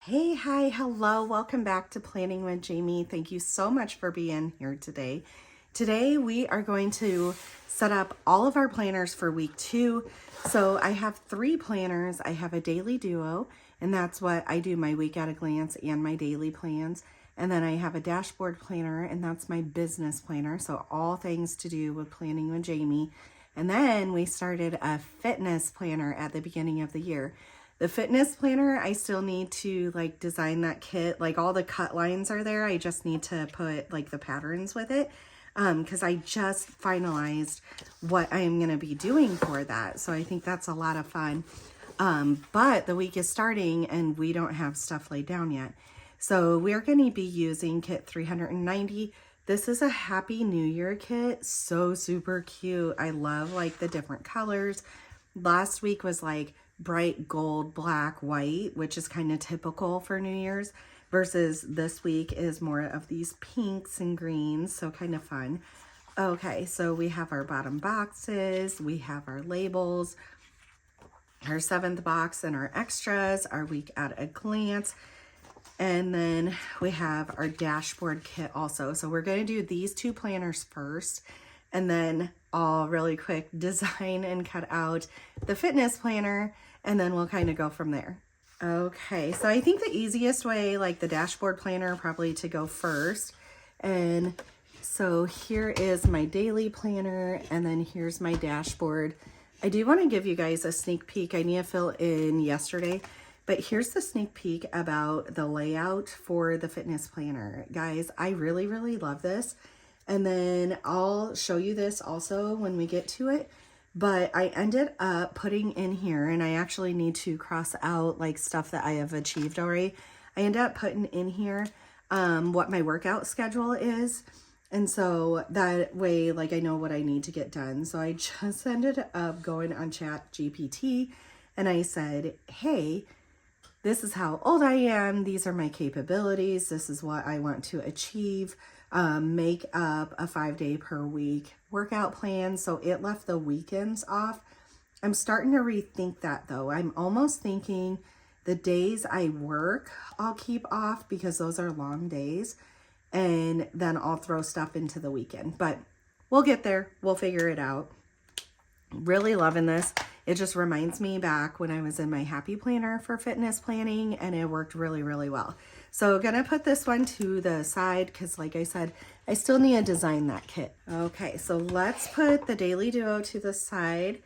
Hey, hi, hello, welcome back to Planning with Jamie. Thank you so much for being here today. Today we are going to set up all of our planners for week 2. So I have 3 planners. I have a daily duo, and that's what I do, my week at a glance and my daily plans. And then I have a dashboard planner, and that's my business planner. So all things to do with Planning with Jamie. And then we started a fitness planner at the beginning of the year. The fitness planner, I still need to design that kit. Like all the cut lines are there. I just need to put like the patterns with it because I just finalized what I'm going to be doing for that. So I think that's a lot of fun. But the week is starting and we don't have stuff laid down yet. So we're going to be using kit 390. This is a Happy New Year kit. So super cute. I love like the different colors. Last week was like bright gold, black, white, which is kind of typical for New Year's, versus this week is more of these pinks and greens, so kind of fun. Okay, so we have our bottom boxes, we have our labels, our 7th box and our extras, our week at a glance, and then we have our dashboard kit also. So we're going to do these 2 planners first, and then I'll really quick design and cut out the fitness planner, and then we'll kind of go from there. Okay, so I think the easiest way, like the dashboard planner, probably to go first. And so here is my daily planner, and then here's my dashboard. I do want to give you guys a sneak peek. I need to fill in yesterday, but here's the sneak peek about the layout for the fitness planner. Guys, I really, really love this. And then I'll show you this also when we get to it. But I ended up putting in here, and I actually need to cross out like stuff that I have achieved already. I ended up putting in here what my workout schedule is. And so that way, like I know what I need to get done. So I just ended up going on Chat GPT and I said, hey, this is how old I am. These are my capabilities. This is what I want to achieve. Make up a 5-day per week workout plan. So it left the weekends off. I'm starting to rethink that though. I'm almost thinking the days I work, I'll keep off because those are long days. And then I'll throw stuff into the weekend. But we'll get there. We'll figure it out. Really loving this. It just reminds me back when I was in my Happy Planner for fitness planning, and it worked really, really well. So gonna put this one to the side because like I said, I still need to design that kit. Okay, so let's put the Daily Duo to the side,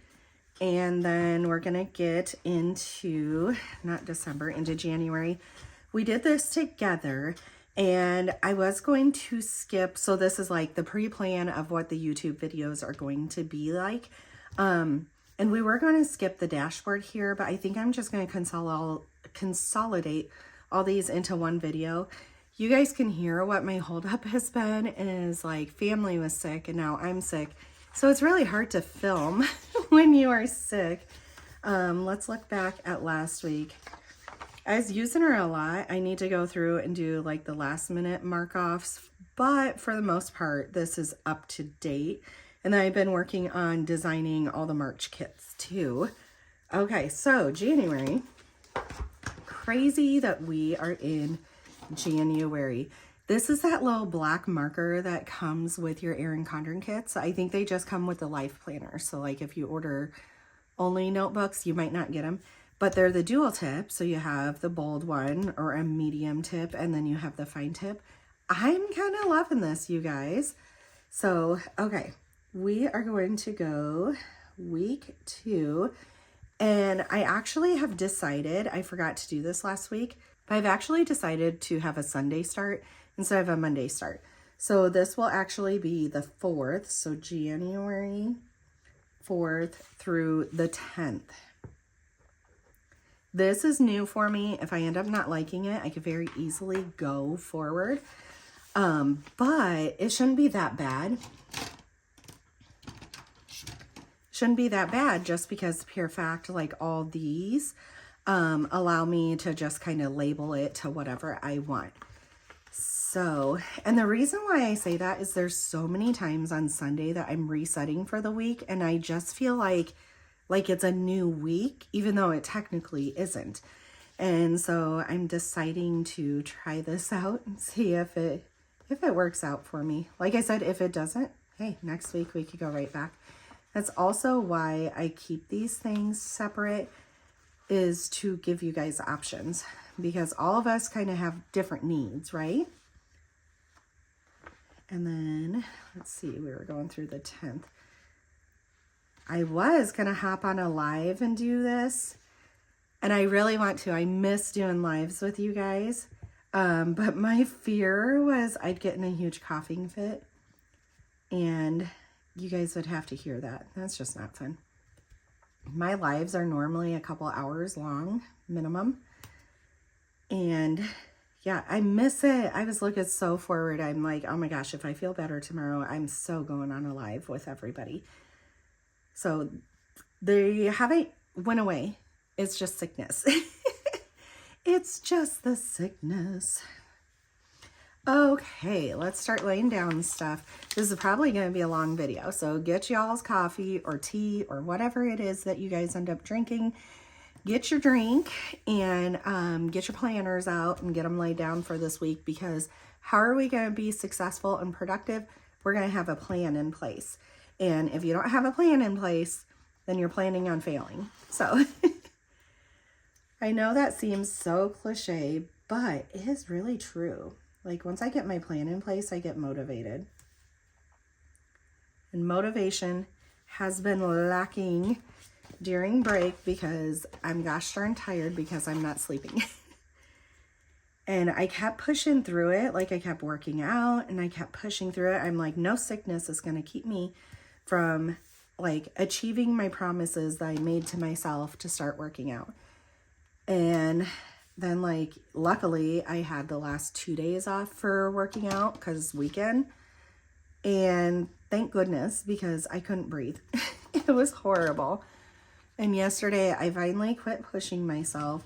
and then we're gonna get into, not December, into January. We did this together, and I was going to skip, so this is like the pre-plan of what the YouTube videos are going to be like. And we were going to skip the dashboard here, but I think I'm just going to consolidate all these into one video. You guys can hear what my holdup has been, is like family was sick and now I'm sick. So it's really hard to film when you are sick. Let's look back at last week. I was using her a lot. I need to go through and do like the last minute mark-offs, but for the most part, this is up to date. And then I've been working on designing all the March kits too. Okay, so January. Crazy that we are in January. This is that little black marker that comes with your Erin Condren kits. I think they just come with the life planner. So like if you order only notebooks, you might not get them. But they're the dual tip. So you have the bold one or a medium tip, and then you have the fine tip. I'm kind of loving this, you guys. So, okay. We are going to go week 2, and I actually have decided, I forgot to do this last week, but I've actually decided to have a Sunday start instead of a Monday start. So this will actually be the 4th, so January 4th through the 10th. This is new for me. If I end up not liking it, I could very easily go forward, but it shouldn't be that bad. Shouldn't be that bad just because pure fact, like all these allow me to just kind of label it to whatever I want. So, and the reason why I say that is there's so many times on Sunday that I'm resetting for the week, and I just feel like it's a new week, even though it technically isn't. And so I'm deciding to try this out and see if it works out for me. Like I said, if it doesn't, hey, next week we could go right back. That's also why I keep these things separate, is to give you guys options, because all of us kind of have different needs, right? And then, let's see, we were going through the 10th. I was going to hop on a live and do this, and I really want to. I miss doing lives with you guys, but my fear was I'd get in a huge coughing fit, and you guys would have to hear that. That's just not fun. My lives are normally a couple hours long, minimum, and yeah, I miss it. I was looking so forward. I'm like, oh my gosh, if I feel better tomorrow, I'm so going on a live with everybody. So they haven't went away. It's just sickness. It's just the sickness. Okay, let's start laying down stuff. This is probably going to be a long video, so get y'all's coffee or tea or whatever it is that you guys end up drinking. Get your drink and get your planners out and get them laid down for this week, because how are we going to be successful and productive? We're going to have a plan in place. And if you don't have a plan in place, then you're planning on failing. So I know that seems so cliche, but it is really true. Like, once I get my plan in place, I get motivated. And motivation has been lacking during break because I'm gosh darn tired because I'm not sleeping. And I kept pushing through it. Like, I kept working out and I kept pushing through it. I'm like, no sickness is going to keep me from like achieving my promises that I made to myself to start working out. And then, like, luckily I had the last 2 days off for working out because weekend. And thank goodness, because I couldn't breathe. It was horrible. And yesterday I finally quit pushing myself,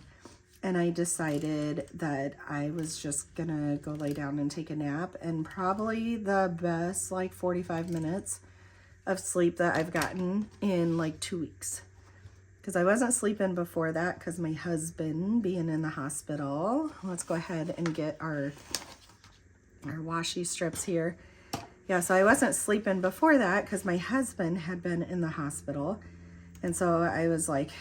and I decided that I was just gonna go lay down and take a nap, and probably the best like 45 minutes of sleep that I've gotten in like 2 weeks. Because I wasn't sleeping before that because my husband being in the hospital. Let's go ahead and get our washi strips here. Yeah, so I wasn't sleeping before that because my husband had been in the hospital. And so I was like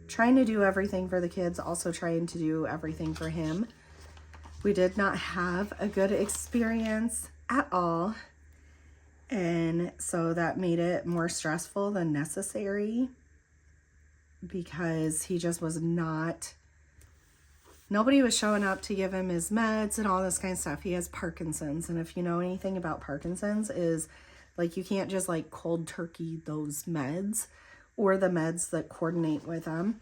trying to do everything for the kids, also trying to do everything for him. We did not have a good experience at all. And so that made it more stressful than necessary, because he just was not, nobody was showing up to give him his meds and all this kind of stuff. He has Parkinson's, and if you know anything about Parkinson's, is like you can't just like cold turkey those meds or the meds that coordinate with them.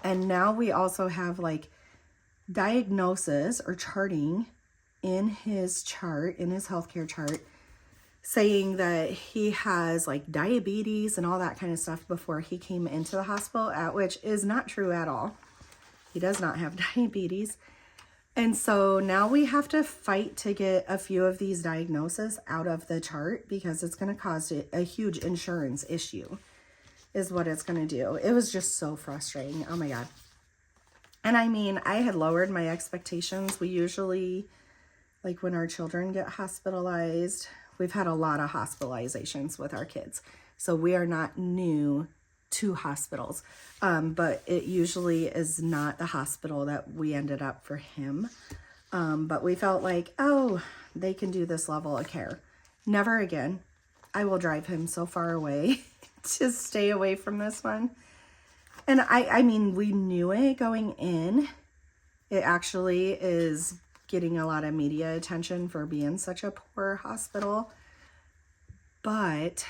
And now we also have like diagnosis or charting in his chart, in his healthcare chart, saying that he has like diabetes and all that kind of stuff before he came into the hospital, which is not true at all. He does not have diabetes. And so now we have to fight to get a few of these diagnoses out of the chart, because it's going to cause a huge insurance issue is what it's going to do. It was just so frustrating. Oh my God. And I mean, I had lowered my expectations. We usually, like when our children get hospitalized, we've had a lot of hospitalizations with our kids. So we are not new to hospitals. But it usually is not the hospital that we ended up for him. But we felt like, oh, they can do this level of care. Never again. I will drive him so far away to stay away from this one. And I mean, we knew it going in. It actually is getting a lot of media attention for being such a poor hospital. But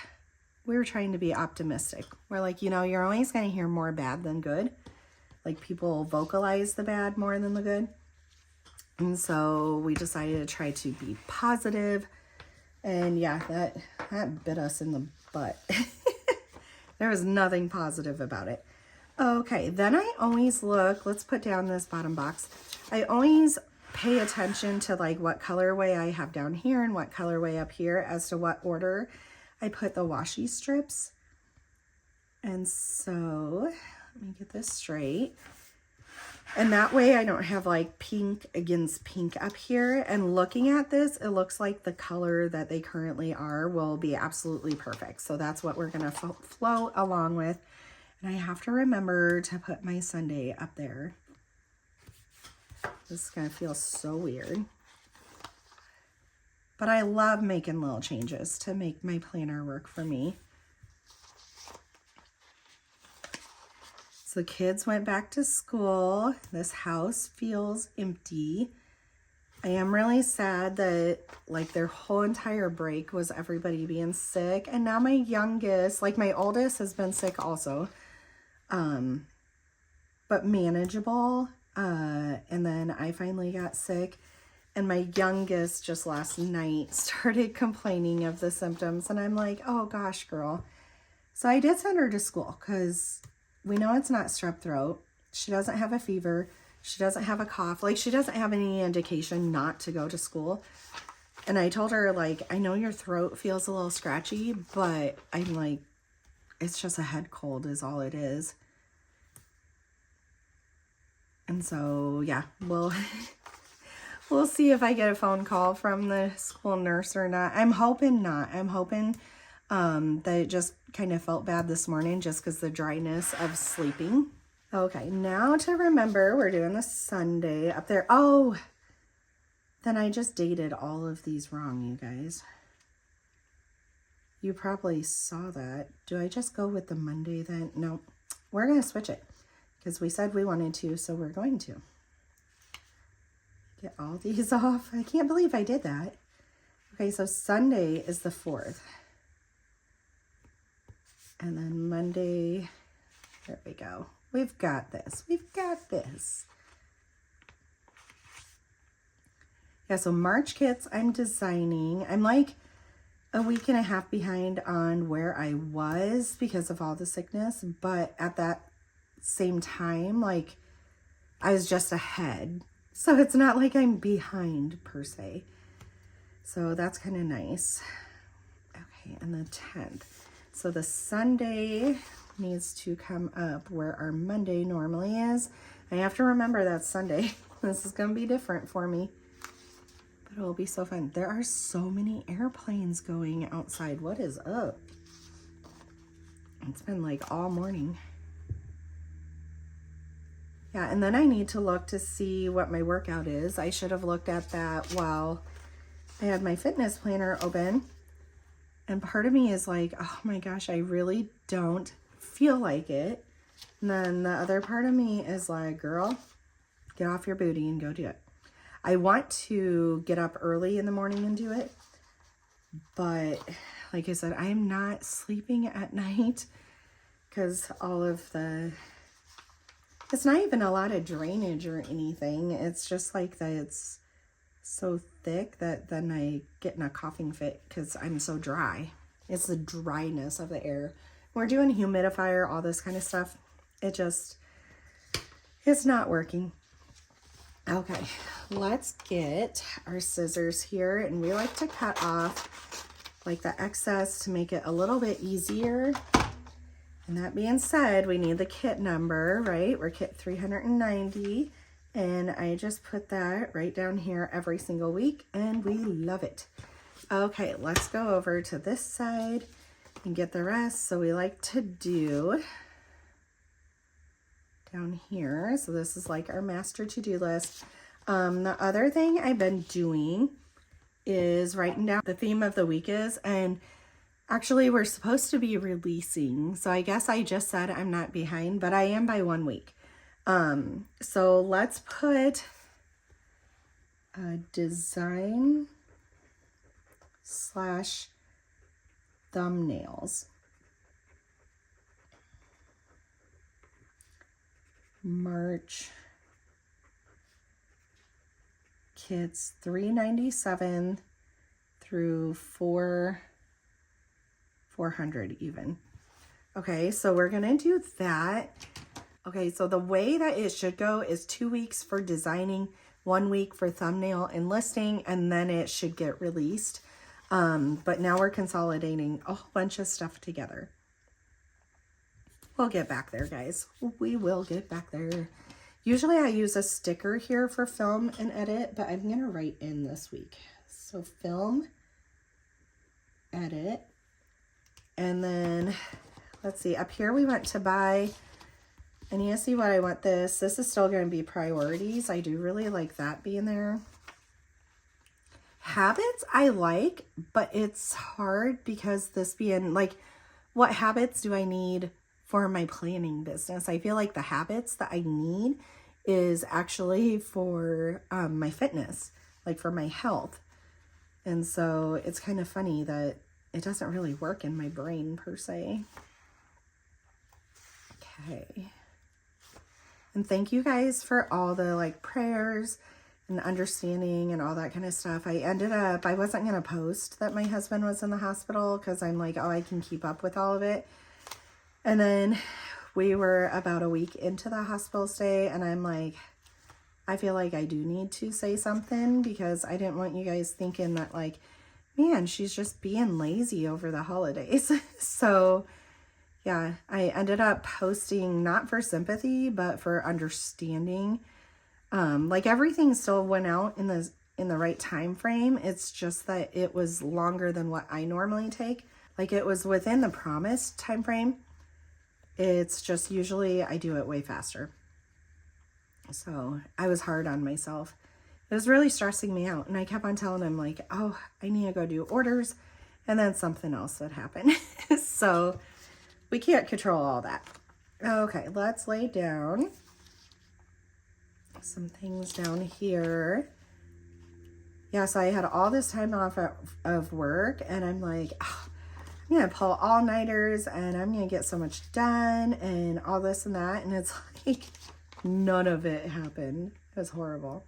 we were trying to be optimistic. We're like, you know, you're always going to hear more bad than good. Like, people vocalize the bad more than the good. And so we decided to try to be positive. And yeah, that bit us in the butt. There was nothing positive about it. Okay, then I always look, let's put down this bottom box. I always pay attention to like what colorway I have down here and what colorway up here as to what order I put the washi strips. And so let me get this straight. And that way I don't have like pink against pink up here. And looking at this, it looks like the color that they currently are will be absolutely perfect. So that's what we're going to flow along with. And I have to remember to put my Sunday up there. This is going to feel so weird. But I love making little changes to make my planner work for me. So the kids went back to school. This house feels empty. I am really sad that like their whole entire break was everybody being sick. And now my youngest, like my oldest has been sick also. But manageable. And then I finally got sick. And my youngest just last night started complaining of the symptoms. And I'm like, oh gosh, girl. So I did send her to school because we know it's not strep throat. She doesn't have a fever. She doesn't have a cough. Like, she doesn't have any indication not to go to school. And I told her, like, I know your throat feels a little scratchy, but I'm like, it's just a head cold is all it is. And so, yeah, we'll see if I get a phone call from the school nurse or not. I'm hoping not. I'm hoping that it just kind of felt bad this morning just because the dryness of sleeping. Okay, now to remember, we're doing the Sunday up there. Oh, then I just dated all of these wrong, you guys. You probably saw that. Do I just go with the Monday then? No, we're going to switch it because we said we wanted to, so we're going to. Get all these off. I can't believe I did that. Okay, so Sunday is the 4th. And then Monday, there we go. We've got this. We've got this. Yeah, so March kits I'm designing. I'm like a week and a half behind on where I was because of all the sickness. But at that same time, like, I was just ahead. So it's not like I'm behind per se. So that's kind of nice. Okay, and the 10th. So the Sunday needs to come up where our Monday normally is. I have to remember that's Sunday. This is going to be different for me. But it'll be so fun. There are so many airplanes going outside. What is up? It's been like all morning. Yeah, and then I need to look to see what my workout is. I should have looked at that while I had my fitness planner open. And part of me is like, oh my gosh, I really don't feel like it. And then the other part of me is like, girl, get off your booty and go do it. I want to get up early in the morning and do it. But like I said, I'm not sleeping at night because all of the... It's not even a lot of drainage or anything. It's just like that it's so thick that then I get in a coughing fit because I'm so dry. It's the dryness of the air. We're doing humidifier, all this kind of stuff. It's not working. Okay, let's get our scissors here. And we like to cut off like the excess to make it a little bit easier. And that being said, we need the kit number, right? We're kit 390. And I just put that right down here every single week, and we love it. Okay, let's go over to this side and get the rest. So we like to do down here. So this is like our master to-do list. The other thing I've been doing is writing down the theme of the week is, and actually we're supposed to be releasing. So I guess I just said I'm not behind, but I am by 1 week. So let's put a design / thumbnails. March kits 397 through 400 even. Okay, so we're gonna do that. Okay, so the way that it should go is 2 weeks for designing, 1 week for thumbnail and listing, and then it should get released. But now we're consolidating a whole bunch of stuff together. We'll get back there, guys. We will get back there. Usually I use a sticker here for film and edit, but I'm going to write in this week. So film, edit, and then let's see, up here we went to buy, and you see what I want this. This is still going to be priorities. I do really like that being there. Habits I like, but it's hard because this being like, what habits do I need for my planning business? I feel like the habits that I need is actually for my fitness, like for my health. And so it's kind of funny that it doesn't really work in my brain per se. Okay. And thank you guys for all the like prayers and understanding and all that kind of stuff. I wasn't going to post that my husband was in the hospital because I'm like, oh, I can keep up with all of it. And then we were about a week into the hospital stay, and I'm like, I feel like I do need to say something because I didn't want you guys thinking that like, man, she's just being lazy over the holidays. So yeah, I ended up posting not for sympathy, but for understanding. Like everything still went out in the right time frame. It's just that it was longer than what I normally take. Like it was within the promised time frame. It's just usually I do it way faster. So I was hard on myself. It was really stressing me out. And I kept on telling him like, oh, I need to go do orders. And then something else would happen. So we can't control all that. Okay, let's lay down some things down here. Yeah, so I had all this time off of work, and I'm like, oh, I'm going to pull all-nighters, and I'm going to get so much done, and all this and that, and it's like, none of it happened. It was horrible.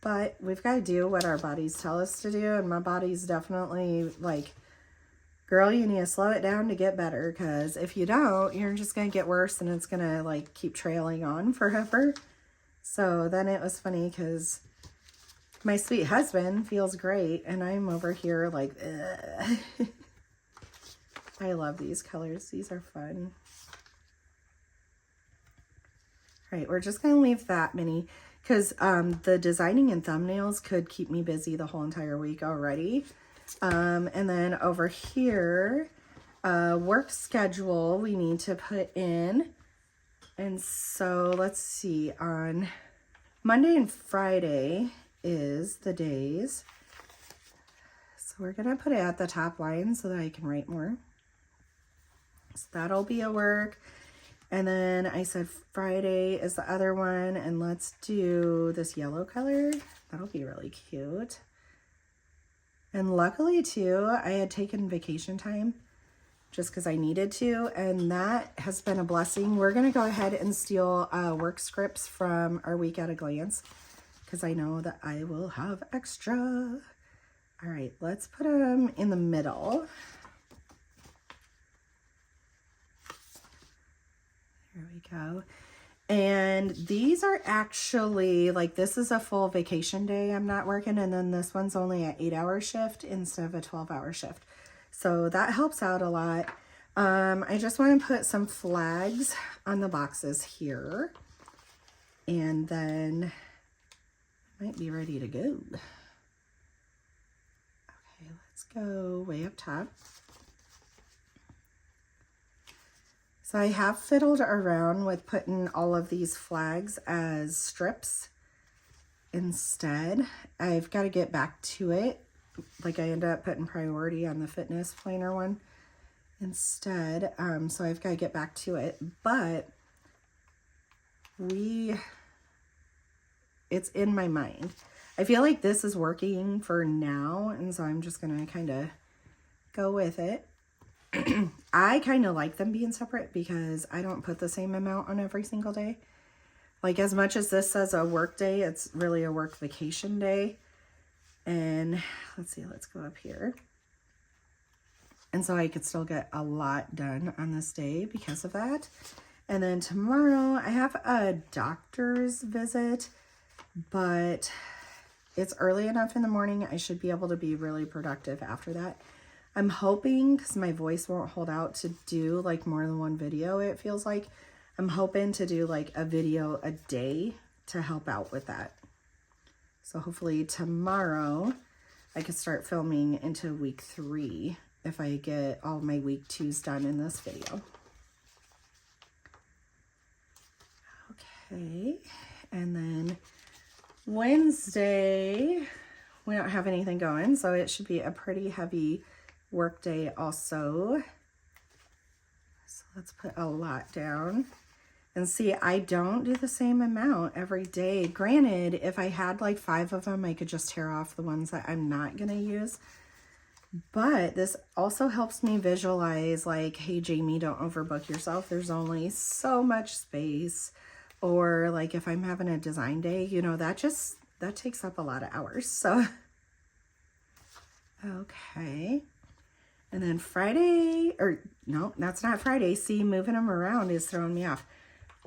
But we've got to do what our bodies tell us to do, and my body's definitely like, girl, you need to slow it down to get better, because if you don't, you're just going to get worse, and it's going to like keep trailing on forever. So then it was funny because my sweet husband feels great, and I'm over here like, ugh. I love these colors. These are fun. All right, we're just going to leave that many because the designing and thumbnails could keep me busy the whole entire week already. And then over here, work schedule we need to put in. And so let's see, on Monday and Friday is the days. So we're going to put it at the top line so that I can write more. So that'll be a work. And then I said Friday is the other one. And let's do this yellow color. That'll be really cute. And luckily too, I had taken vacation time just because I needed to, and that has been a blessing. We're going to go ahead and steal work scripts from our Week at a Glance because I know that I will have extra. All right, let's put them in the middle. There we go. And these are actually, like, this is a full vacation day I'm not working, and then this one's only an 8-hour shift instead of a 12-hour shift. So that helps out a lot. I just want to put some flags on the boxes here. And then I might be ready to go. Okay, let's go way up top. So I have fiddled around with putting all of these flags as strips instead. I've got to get back to it. Like I ended up putting priority on the fitness planner one instead. So I've got to get back to it. But it's in my mind. I feel like this is working for now. And so I'm just going to kind of go with it. I kind of like them being separate because I don't put the same amount on every single day. Like as much as this says a work day, it's really a work vacation day. And let's see, let's go up here. And so I could still get a lot done on this day because of that. And then tomorrow I have a doctor's visit, but it's early enough in the morning. I should be able to be really productive after that. I'm hoping, because my voice won't hold out, to do like more than one video, it feels like. I'm hoping to do like a video a day to help out with that. So hopefully tomorrow I can start filming into week 3 if I get all my week 2s done in this video. Okay, and then Wednesday, we don't have anything going, so it should be a pretty heavy work day also. So let's put a lot down. And see, I don't do the same amount every day. Granted, if I had like 5 of them, I could just tear off the ones that I'm not going to use. But this also helps me visualize like, hey, Jamie, don't overbook yourself. There's only so much space. Or like if I'm having a design day, you know, that takes up a lot of hours. So, okay. And then Friday, or no, that's not Friday. See, moving them around is throwing me off.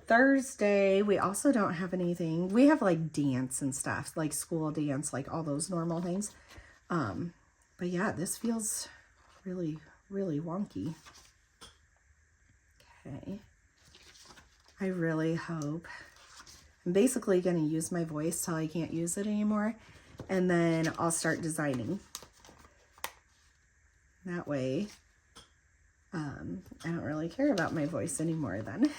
Thursday, we also don't have anything. We have like dance and stuff, like school dance, like all those normal things. But yeah, this feels really, really wonky. Okay. I really hope. I'm basically going to use my voice till I can't use it anymore. And then I'll start designing. That way, I don't really care about my voice anymore then.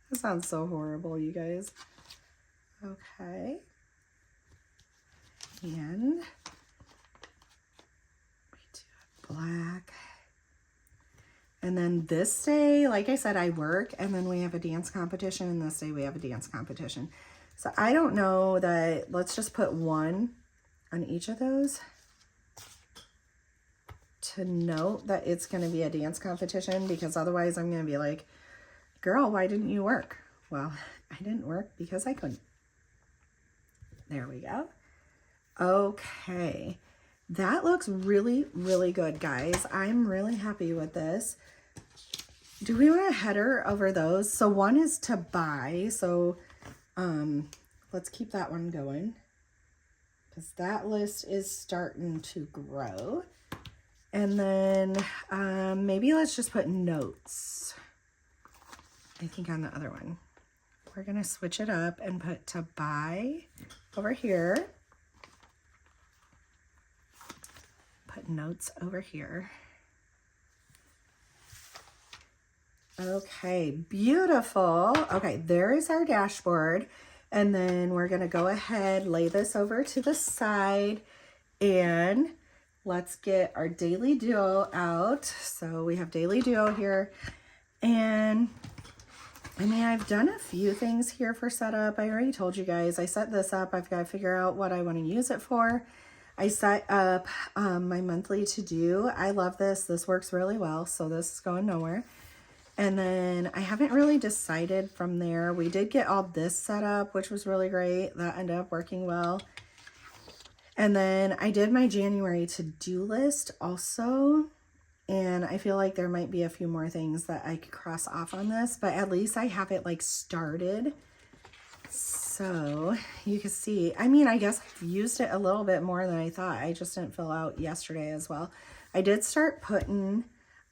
That sounds so horrible, you guys. Okay. And we do black. And then this day, like I said, I work, and then we have a dance competition, and this day we have a dance competition. So I don't know that, let's just put 1 on each of those to note that it's going to be a dance competition, because otherwise I'm going to be like, girl, why didn't you work? Well, I didn't work because I couldn't. There we go. Okay. That looks really, really good, guys. I'm really happy with this. Do we want a header over those? So one is to buy. So let's keep that one going, because that list is starting to grow. And then maybe let's just put notes. I think on the other one. We're going to switch it up and put to buy over here. Put notes over here. Okay, beautiful. Okay, there is our dashboard. And then we're going to go ahead, lay this over to the side, and let's get our daily duo out. So we have daily duo here. And I mean, I've done a few things here for setup. I already told you guys, I set this up. I've got to figure out what I want to use it for. I set up my monthly to-do. I love this. This works really well. So this is going nowhere. And then I haven't really decided from there. We did get all this set up, which was really great. That ended up working well. And then I did my January to-do list also. And I feel like there might be a few more things that I could cross off on this, but at least I have it like started. So you can see, I mean, I guess I've used it a little bit more than I thought. I just didn't fill out yesterday as well. I did start putting,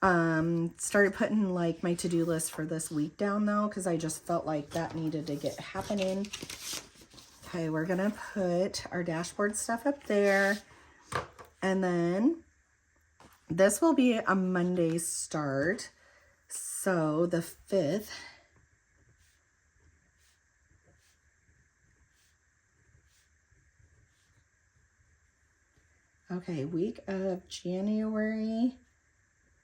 like my to-do list for this week down though, because I just felt like that needed to get happening. Okay, we're gonna put our dashboard stuff up there. And then this will be a Monday start, so the 5th. Okay, week of January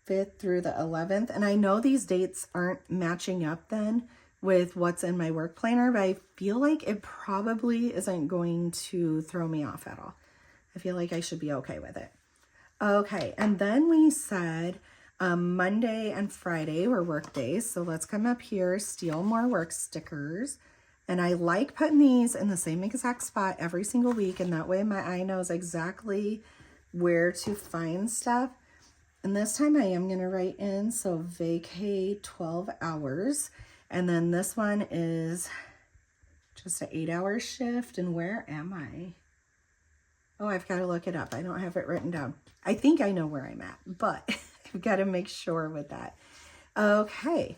5th through the 11th. And I know these dates aren't matching up then with what's in my work planner, but I feel like it probably isn't going to throw me off at all. I feel like I should be okay with it. Okay, and then we said Monday and Friday were work days. So let's come up here, steal more work stickers. And I like putting these in the same exact spot every single week. And that way my eye knows exactly where to find stuff. And this time I am going to write in, so vacate 12 hours. And then this one is just an 8-hour shift. And where am I? Oh, I've got to look it up. I don't have it written down. I think I know where I'm at, but I've got to make sure with that. Okay.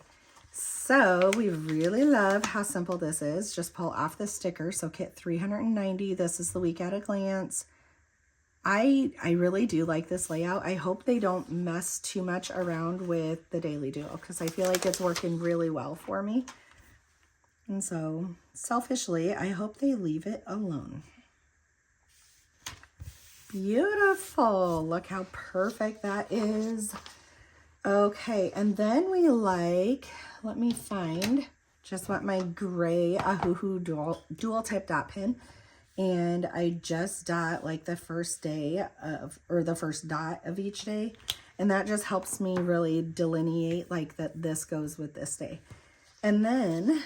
So we really love how simple this is. Just pull off the sticker. So kit 390, this is the week at a glance. I really do like this layout. I hope they don't mess too much around with the daily duo because I feel like it's working really well for me. And so selfishly, I hope they leave it alone. Beautiful. Look how perfect that is. Okay, and then we like, let me find, just want my gray Ahuhu dual tip dot pin. And I just dot like the first day of, or the first dot of each day. And that just helps me really delineate like that this goes with this day. And then,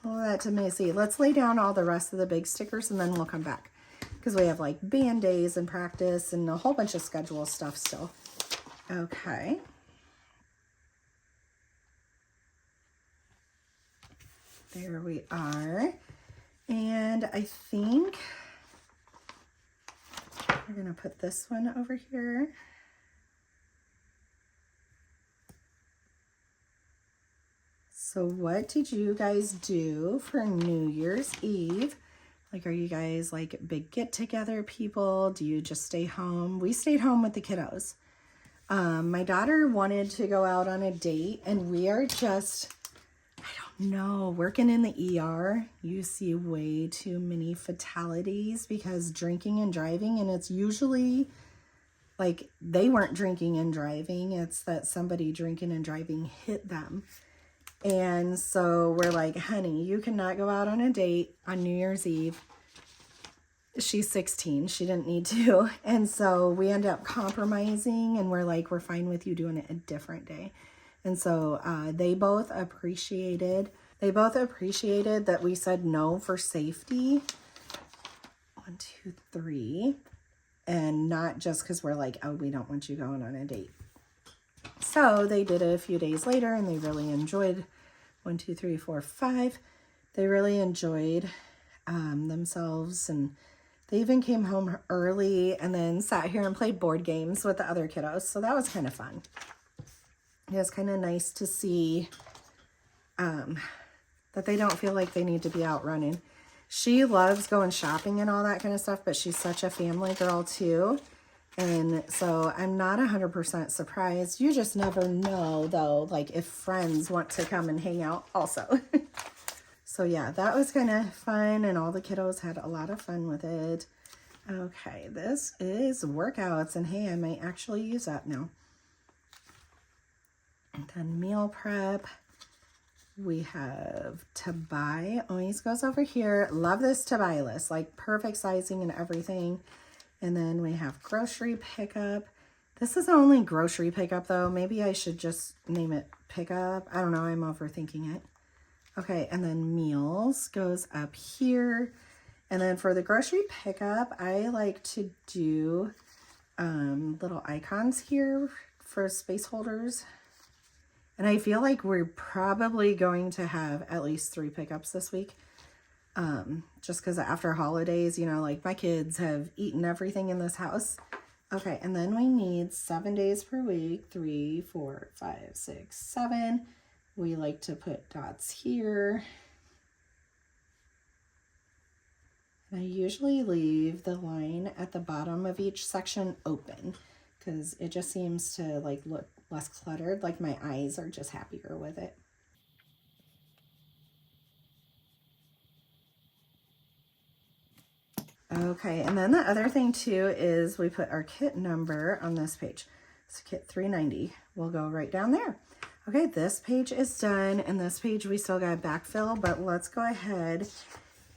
let's see, let's lay down all the rest of the big stickers and then we'll come back. Because we have like band days and practice and a whole bunch of schedule stuff still. Okay. There we are. And I think we're going to put this one over here. So what did you guys do for New Year's Eve? Like, are you guys like big get-together people? Do you just stay home? We stayed home with the kiddos. My daughter wanted to go out on a date, and we are just, no, working in the ER, you see way too many fatalities because drinking and driving, and it's usually like they weren't drinking and driving. It's that somebody drinking and driving hit them. And so we're like, honey, you cannot go out on a date on New Year's Eve. She's 16. She didn't need to. And so we end up compromising and we're like, we're fine with you doing it a different day. And so they both appreciated that we said no for safety. 1, 2, 3. And not just because we're like, oh, we don't want you going on a date. So they did it a few days later and they really enjoyed 1, 2, 3, 4, 5. They really enjoyed themselves, and they even came home early and then sat here and played board games with the other kiddos. So that was kind of fun. It was kind of nice to see that they don't feel like they need to be out running. She loves going shopping and all that kind of stuff, but she's such a family girl too. And so I'm not 100% surprised. You just never know though, like if friends want to come and hang out also. So yeah, that was kind of fun and all the kiddos had a lot of fun with it. Okay, this is workouts, and hey, I might actually use that now. And then meal prep. We have to buy, always goes over here. Love this to buy list, like perfect sizing and everything. And then we have grocery pickup. This is only grocery pickup though. Maybe I should just name it pickup. I don't know, I'm overthinking it. Okay, and then meals goes up here. And then for the grocery pickup, I like to do little icons here for space holders. And I feel like we're probably going to have at least 3 pickups this week. Just because after holidays, you know, like my kids have eaten everything in this house. Okay, and then we need 7 days per week, 3, 4, 5, 6, 7. We like to put dots here. And I usually leave the line at the bottom of each section open because it just seems to like look less cluttered. Like my eyes are just happier with it. Okay, and then the other thing too is we put our kit number on this page. So kit 390 will go right down there. Okay, this page is done, and this page we still got backfill, but let's go ahead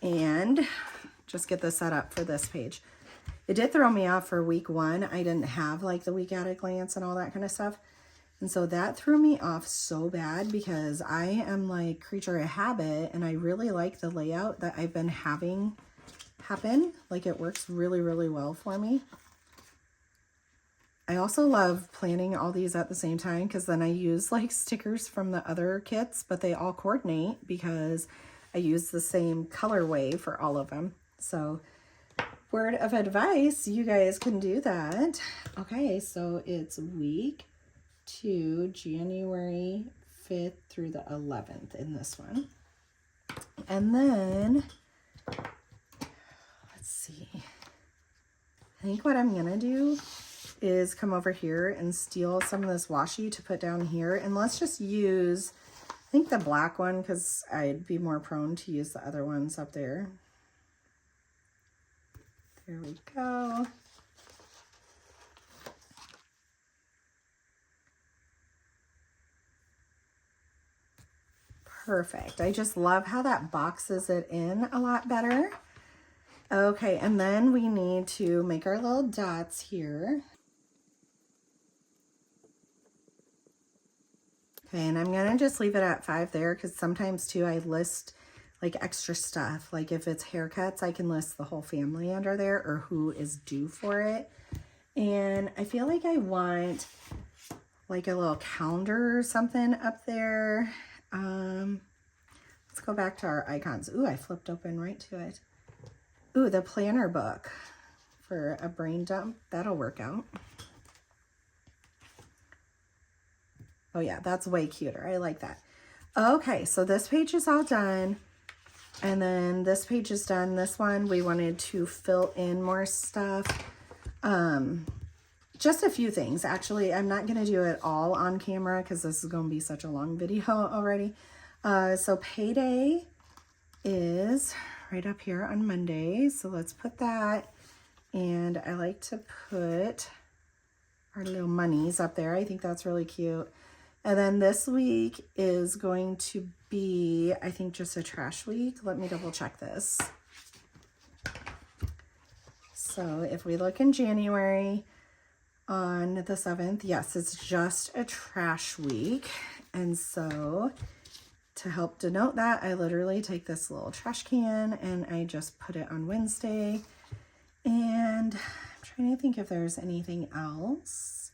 and just get this set up for this page. It did throw me off for week 1. I didn't have like the week at a glance and all that kind of stuff. And so that threw me off so bad because I am like creature of habit, and I really like the layout that I've been having happen. Like it works really, really well for me. I also love planning all these at the same time because then I use like stickers from the other kits, but they all coordinate because I use the same colorway for all of them. So word of advice, you guys can do that. Okay, so it's week 2, January 5th through the 11th in this one. And then, let's see. I think what I'm gonna do is come over here and steal some of this washi to put down here. And let's just use, I think the black one, because I'd be more prone to use the other ones up there. There we go. Perfect. I just love how that boxes it in a lot better. Okay, and then we need to make our little dots here. Okay, and I'm gonna just leave it at 5 there because sometimes too I list like extra stuff. Like if it's haircuts, I can list the whole family under there or who is due for it. And I feel like I want like a little calendar or something up there. Let's go back to our icons. Ooh, I flipped open right to it. Ooh, the planner book for a brain dump. That'll work out. Oh yeah, that's way cuter. I like that. Okay, so this page is all done. And then this page is done. This one, we wanted to fill in more stuff. Just a few things. Actually, I'm not going to do it all on camera because this is going to be such a long video already. So payday is right up here on Monday. So let's put that. And I like to put our little monies up there. I think that's really cute. And then this week is going to be, I think, just a trash week. Let me double check this. So if we look in January on the 7th, yes, it's just a trash week. And so to help denote that, I literally take this little trash can and I just put it on Wednesday. And I'm trying to think if there's anything else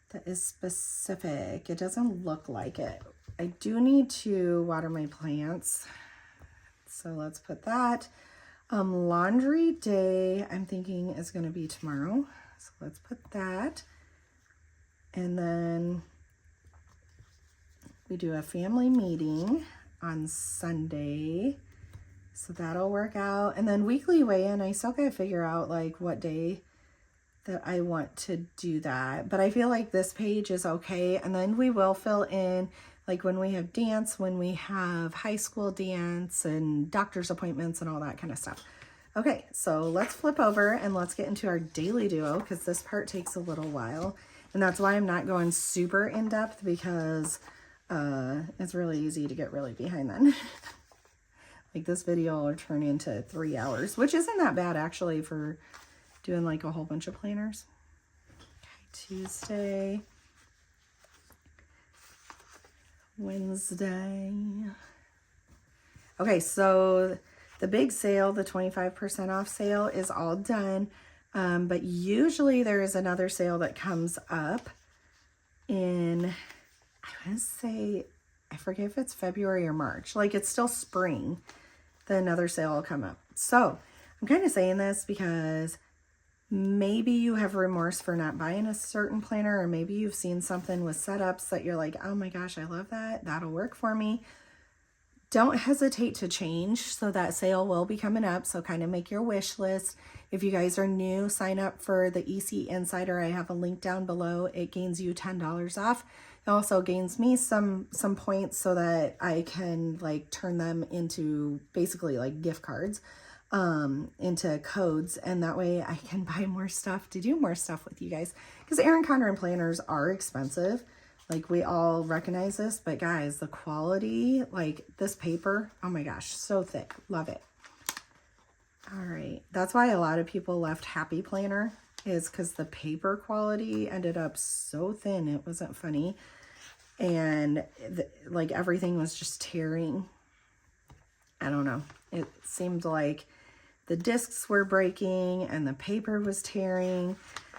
that is specific. It doesn't look like it. I do need to water my plants. So let's put that. Laundry day, I'm thinking is going to be tomorrow. So let's put that. And then we do a family meeting on Sunday. So that'll work out. And then weekly weigh-in, I still gotta figure out like what day that I want to do that. But I feel like this page is okay. And then we will fill in like when we have dance, when we have high school dance and doctor's appointments and all that kind of stuff. Okay, so let's flip over and let's get into our daily duo because this part takes a little while. And that's why I'm not going super in depth because it's really easy to get really behind then. Like this video will turn into 3 hours, which isn't that bad actually for doing like a whole bunch of planners. Okay, Tuesday, Wednesday. Okay, so the big sale, the 25% off sale is all done. But usually there is another sale that comes up in, I want to say, I forget if it's February or March. Like it's still spring. Then another sale will come up. So I'm kind of saying this because maybe you have remorse for not buying a certain planner, or maybe you've seen something with setups that you're like, oh my gosh, I love that. That'll work for me. Don't hesitate to change. So that sale will be coming up. So kind of make your wish list. If you guys are new, sign up for the EC Insider. I have a link down below. It gains you $10 off. It also gains me some points so that I can like turn them into basically like gift cards, into codes. And that way I can buy more stuff to do more stuff with you guys. Because Erin Condren planners are expensive. Like we all recognize this, but guys, the quality, like this paper, oh my gosh, so thick. Love it. All right. That's why a lot of people left Happy Planner, is because the paper quality ended up so thin. It wasn't funny. And like everything was just tearing. I don't know. It seemed like the discs were breaking and the paper was tearing.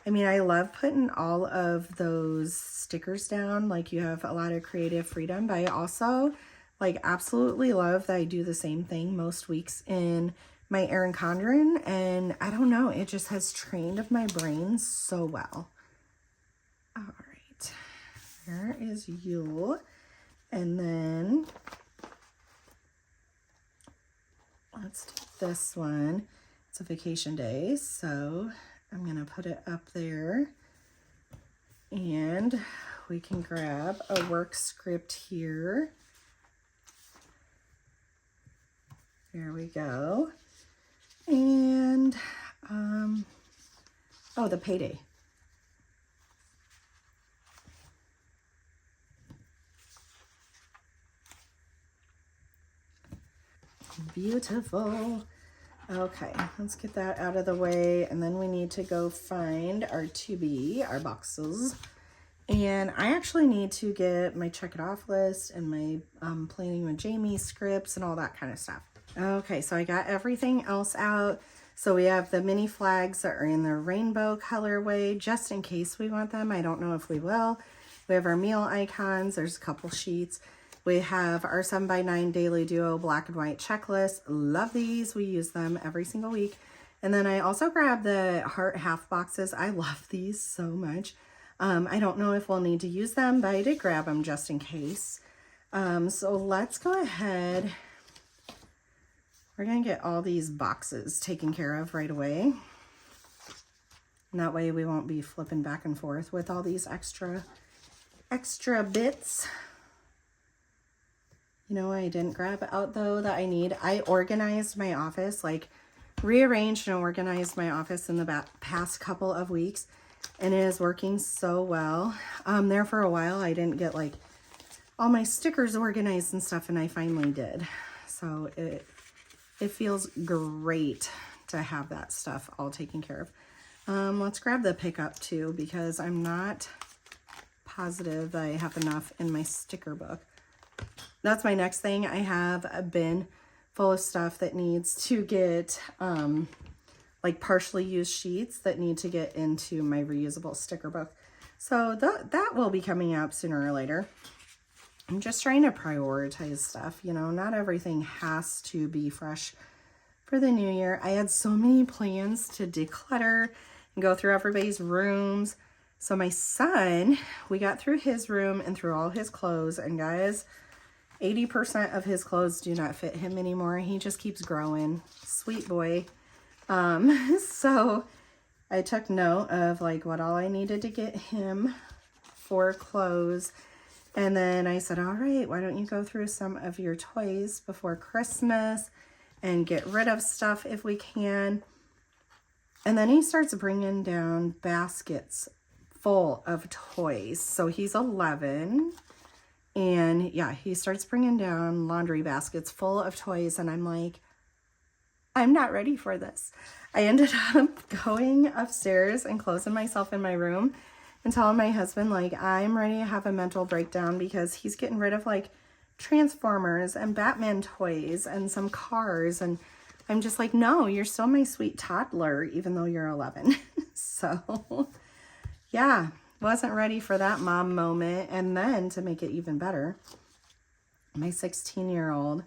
I mean, I love putting all of those stickers down. Like you have a lot of creative freedom, but I also like absolutely love that I do the same thing most weeks in my Erin Condren. And I don't know, it just has trained my brain so well. All right, there is Yule. And then let's do this one. It's a vacation day, so I'm gonna put it up there. And we can grab a work script here. There we go. And, oh, the payday. Beautiful. Okay, let's get that out of the way, and then we need to go find our 2B, our boxes. And I actually need to get my check it off list and my Planning with Jamie scripts and all that kind of stuff. Okay, so I got everything else out. So we have the mini flags that are in the rainbow colorway, just in case we want them. I don't know if we will. We have our meal icons. There's a couple sheets. We have our 7x9 Daily Duo black and white checklist. Love these. We use them every single week. And then I also grabbed the heart half boxes. I love these so much. I don't know if we'll need to use them, but I did grab them just in case. So let's go ahead. We're going to get all these boxes taken care of right away. And that way we won't be flipping back and forth with all these extra bits. You know, I didn't grab out though that I need. I organized my office, like rearranged and organized my office in the past couple of weeks, and it is working so well. There for a while I didn't get like all my stickers organized and stuff, and I finally did. So it feels great to have that stuff all taken care of. Let's grab the pickup too, because I'm not positive that I have enough in my sticker book. That's my next thing. I have a bin full of stuff that needs to get, like partially used sheets that need to get into my reusable sticker book. So that will be coming up sooner or later. I'm just trying to prioritize stuff. You know, not everything has to be fresh for the new year. I had so many plans to declutter and go through everybody's rooms. So my son, we got through his room and through all his clothes, and guys, 80% of his clothes do not fit him anymore. He just keeps growing. Sweet boy. So I took note of like what all I needed to get him for clothes. And then I said, all right, why don't you go through some of your toys before Christmas and get rid of stuff if we can. And then he starts bringing down baskets full of toys. So he's 11. And yeah, he starts bringing down laundry baskets full of toys. And I'm like, I'm not ready for this. I ended up going upstairs and closing myself in my room and telling my husband, like, I'm ready to have a mental breakdown because he's getting rid of like Transformers and Batman toys and some cars. And I'm just like, no, you're still my sweet toddler, even though you're 11. So yeah, wasn't ready for that mom moment. And then to make it even better, my 16-year-old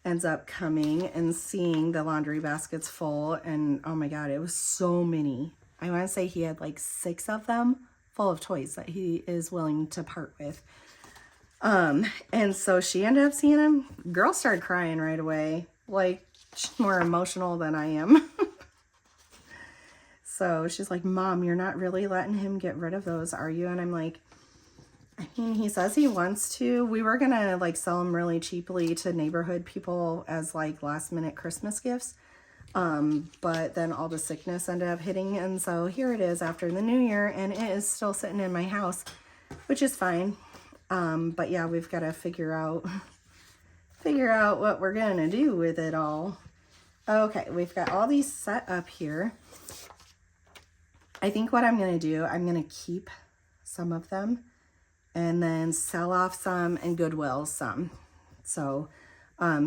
ends up coming and seeing the laundry baskets full. And oh my God, it was so many. I want to say he had like 6 of them full of toys that he is willing to part with. And so she ended up seeing him. Girl started crying right away. Like, she's more emotional than I am. So she's like, Mom, you're not really letting him get rid of those, are you? And I'm like, I mean, he says he wants to. We were gonna like sell them really cheaply to neighborhood people as like last minute Christmas gifts. But then all the sickness ended up hitting. And so here it is after the new year, and it is still sitting in my house, which is fine. But yeah, we've got to figure out what we're gonna do with it all. Okay, we've got all these set up here. I think what I'm gonna do, I'm gonna keep some of them and then sell off some and Goodwill some. So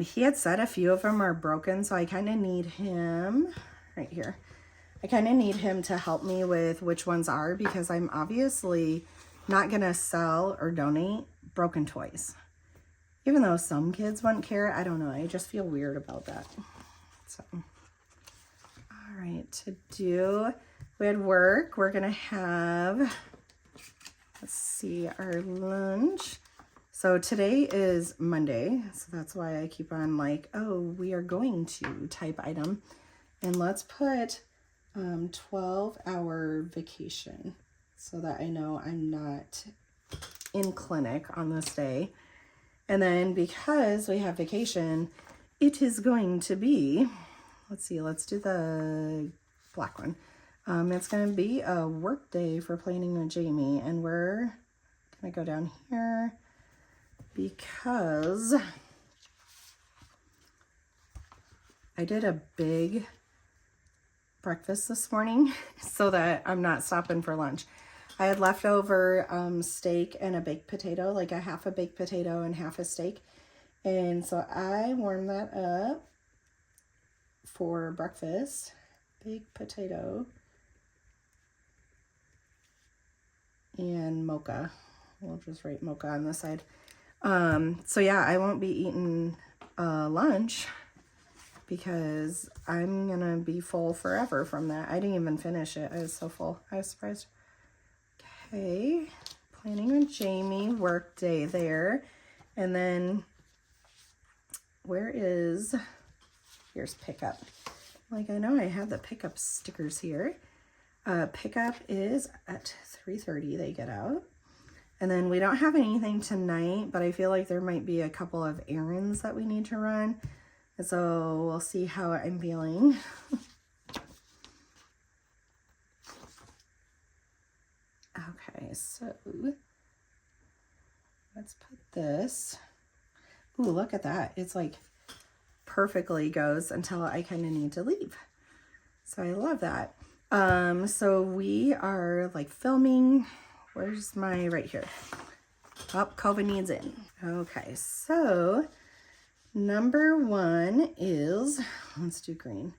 he had said a few of them are broken, so I kind of need him right here. I kind of need him to help me with which ones are, because I'm obviously not gonna sell or donate broken toys. Even though some kids wouldn't care, I don't know. I just feel weird about that. So, all right, to do, we had work. We're gonna have, let's see, our lunch. So today is Monday, so that's why I keep on like, oh, we are going to type item. And let's put 12-hour vacation so that I know I'm not in clinic on this day. And then because we have vacation, it is going to be, let's see, let's do the black one. It's going to be a work day for Planning with Jamie, and we're going to go down here because I did a big breakfast this morning so that I'm not stopping for lunch. I had leftover steak and a baked potato, like a half a baked potato and half a steak. And so I warmed that up for breakfast. Baked potato and mocha. We'll just write mocha on the side. So yeah, I won't be eating lunch because I'm gonna be full forever from that. I didn't even finish it. I was so full. I was surprised. Okay, Planning with Jamie, work day there. And then here's pickup. Like, I know I have the pickup stickers here. Pickup is at 3:30, they get out. And then we don't have anything tonight, but I feel like there might be a couple of errands that we need to run. And so we'll see how I'm feeling. Okay, so let's put this. Ooh, look at that. It's like perfectly goes until I kind of need to leave. So I love that. So we are like filming. Where's my, right here. Oh, COVID needs in. Okay, so number one is, let's do green.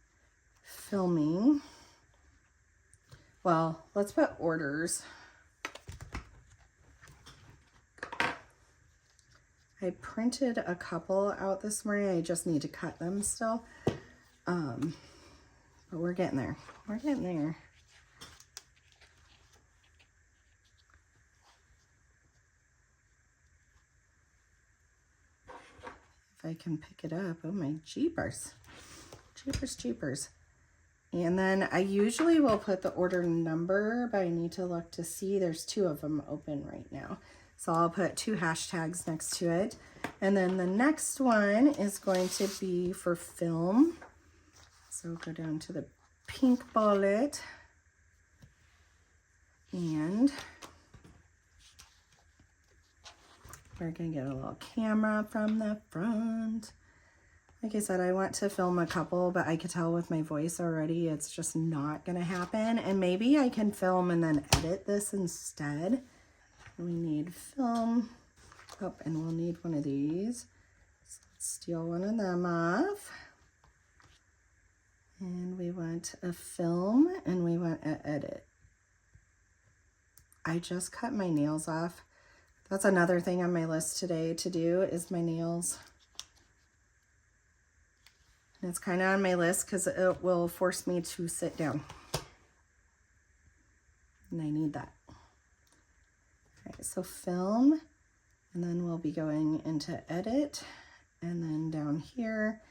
Filming. Well, let's put orders. I printed a couple out this morning. I just need to cut them still. But we're getting there. We're getting there. If I can pick it up. Oh my jeepers. Jeepers, jeepers. And then I usually will put the order number, but I need to look to see. There's 2 of them open right now. So I'll put 2 hashtags next to it. And then the next one is going to be for film. So go down to the pink bullet. And we're going to get a little camera from the front. Like I said, I want to film a couple, but I could tell with my voice already it's just not going to happen. And maybe I can film and then edit this instead. We need film. Oh, and we'll need one of these. So let's steal one of them off. And we want a film and we want an edit. I just cut my nails off. That's another thing on my list today to do is my nails. And it's kind of on my list because it will force me to sit down. And I need that. Okay, so film, and then we'll be going into edit, and then down here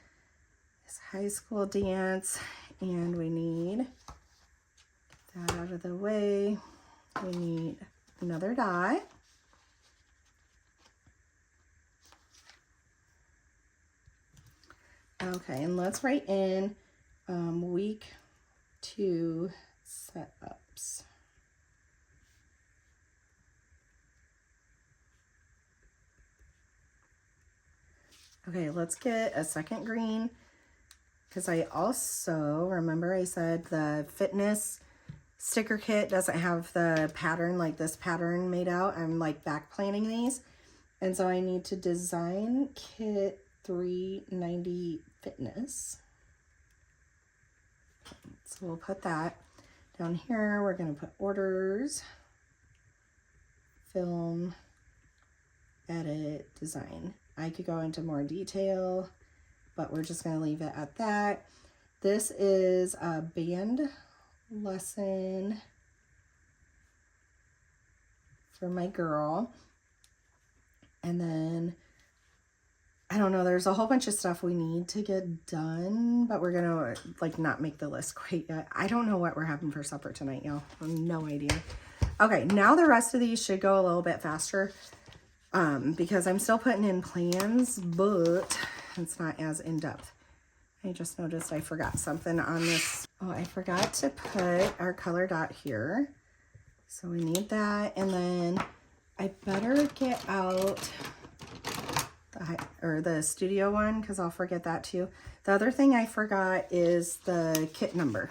is high school dance, and we need, get that out of the way, we need another die. Okay, and let's write in week 2 setups. Okay, let's get a second green because I also, remember I said the fitness sticker kit doesn't have the pattern like this pattern made out. I'm like back planning these. And so I need to design kit 390 fitness. So we'll put that down here. We're going to put orders, film, edit, design. I could go into more detail, but we're just going to leave it at that. This is a band lesson for my girl. And then, I don't know, there's a whole bunch of stuff we need to get done, but we're gonna like not make the list quite yet. I don't know what we're having for supper tonight, y'all. I have no idea. Okay, now the rest of these should go a little bit faster because I'm still putting in plans, but it's not as in-depth. I just noticed I forgot something on this. Oh, I forgot to put our color dot here. So we need that. And then I better get out the studio one because I'll forget that too. The other thing I forgot is the kit number.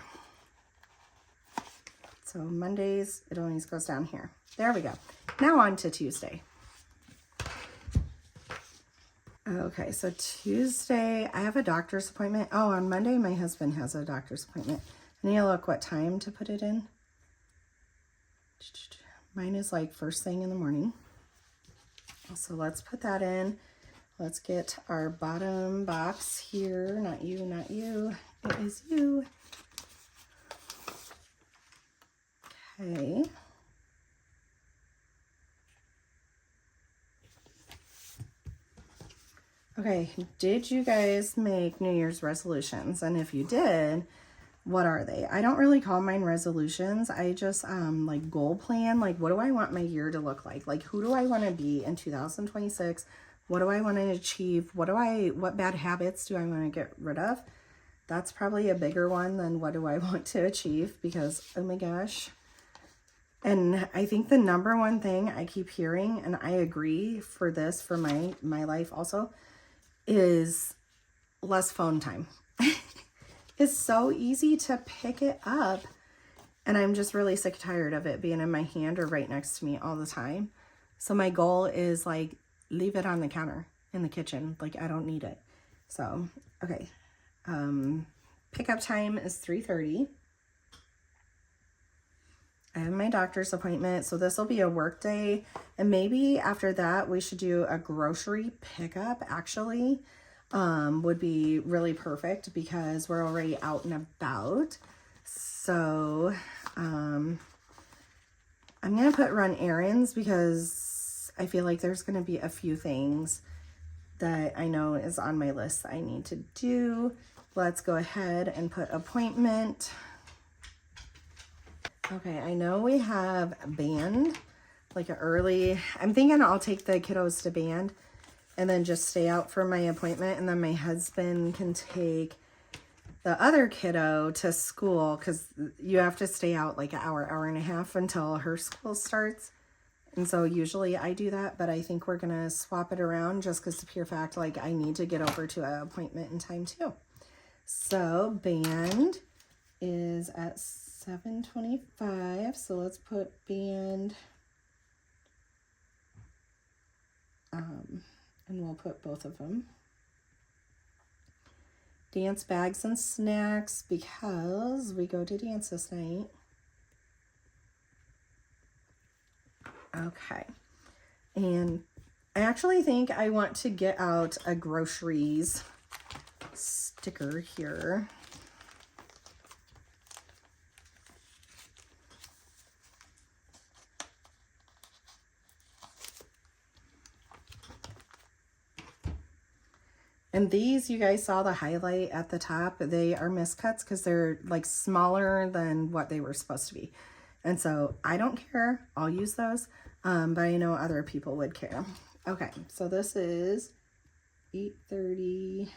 So Mondays, it always goes down here. There we go. Now on to Tuesday. Okay, so Tuesday, I have a doctor's appointment. Oh, on Monday, my husband has a doctor's appointment. I need to look what time to put it in. Mine is like first thing in the morning. So let's put that in. Let's get our bottom box here. Not you, not you. It is you. Okay. Okay, did you guys make New Year's resolutions? And if you did, what are they? I don't really call mine resolutions. I just like goal plan. Like, what do I want my year to look like? Like, who do I want to be in 2026? What do I want to achieve? What bad habits do I want to get rid of? That's probably a bigger one than what do I want to achieve, because oh my gosh. And I think the number one thing I keep hearing, and I agree for this, for my life also, is less phone time. It's so easy to pick it up, and I'm just really sick and tired of it being in my hand or right next to me all the time. So my goal is like, leave it on the counter in the kitchen. Like, I don't need it. So, okay. Pickup time is 3:30. I have my doctor's appointment, so this will be a work day, and maybe after that we should do a grocery pickup. Actually, would be really perfect because we're already out and about. So I'm gonna put run errands because I feel like there's gonna be a few things that I know is on my list that I need to do. Let's go ahead and put appointment. Okay, I know we have band, like an early, I'm thinking I'll take the kiddos to band and then just stay out for my appointment, and then my husband can take the other kiddo to school, because you have to stay out like an hour and a half until her school starts. And so usually I do that, but I think we're gonna swap it around just because the pure fact, like, I need to get over to an appointment in time too. So band is at 7:25, so let's put band, and we'll put both of them. Dance bags and snacks, because we go to dance this night. Okay, and I actually think I want to get out a groceries sticker here. And these, you guys saw the highlight at the top. They are miscuts because they're like smaller than what they were supposed to be. And so I don't care. I'll use those. But I know other people would care. Okay, so this is 8:30.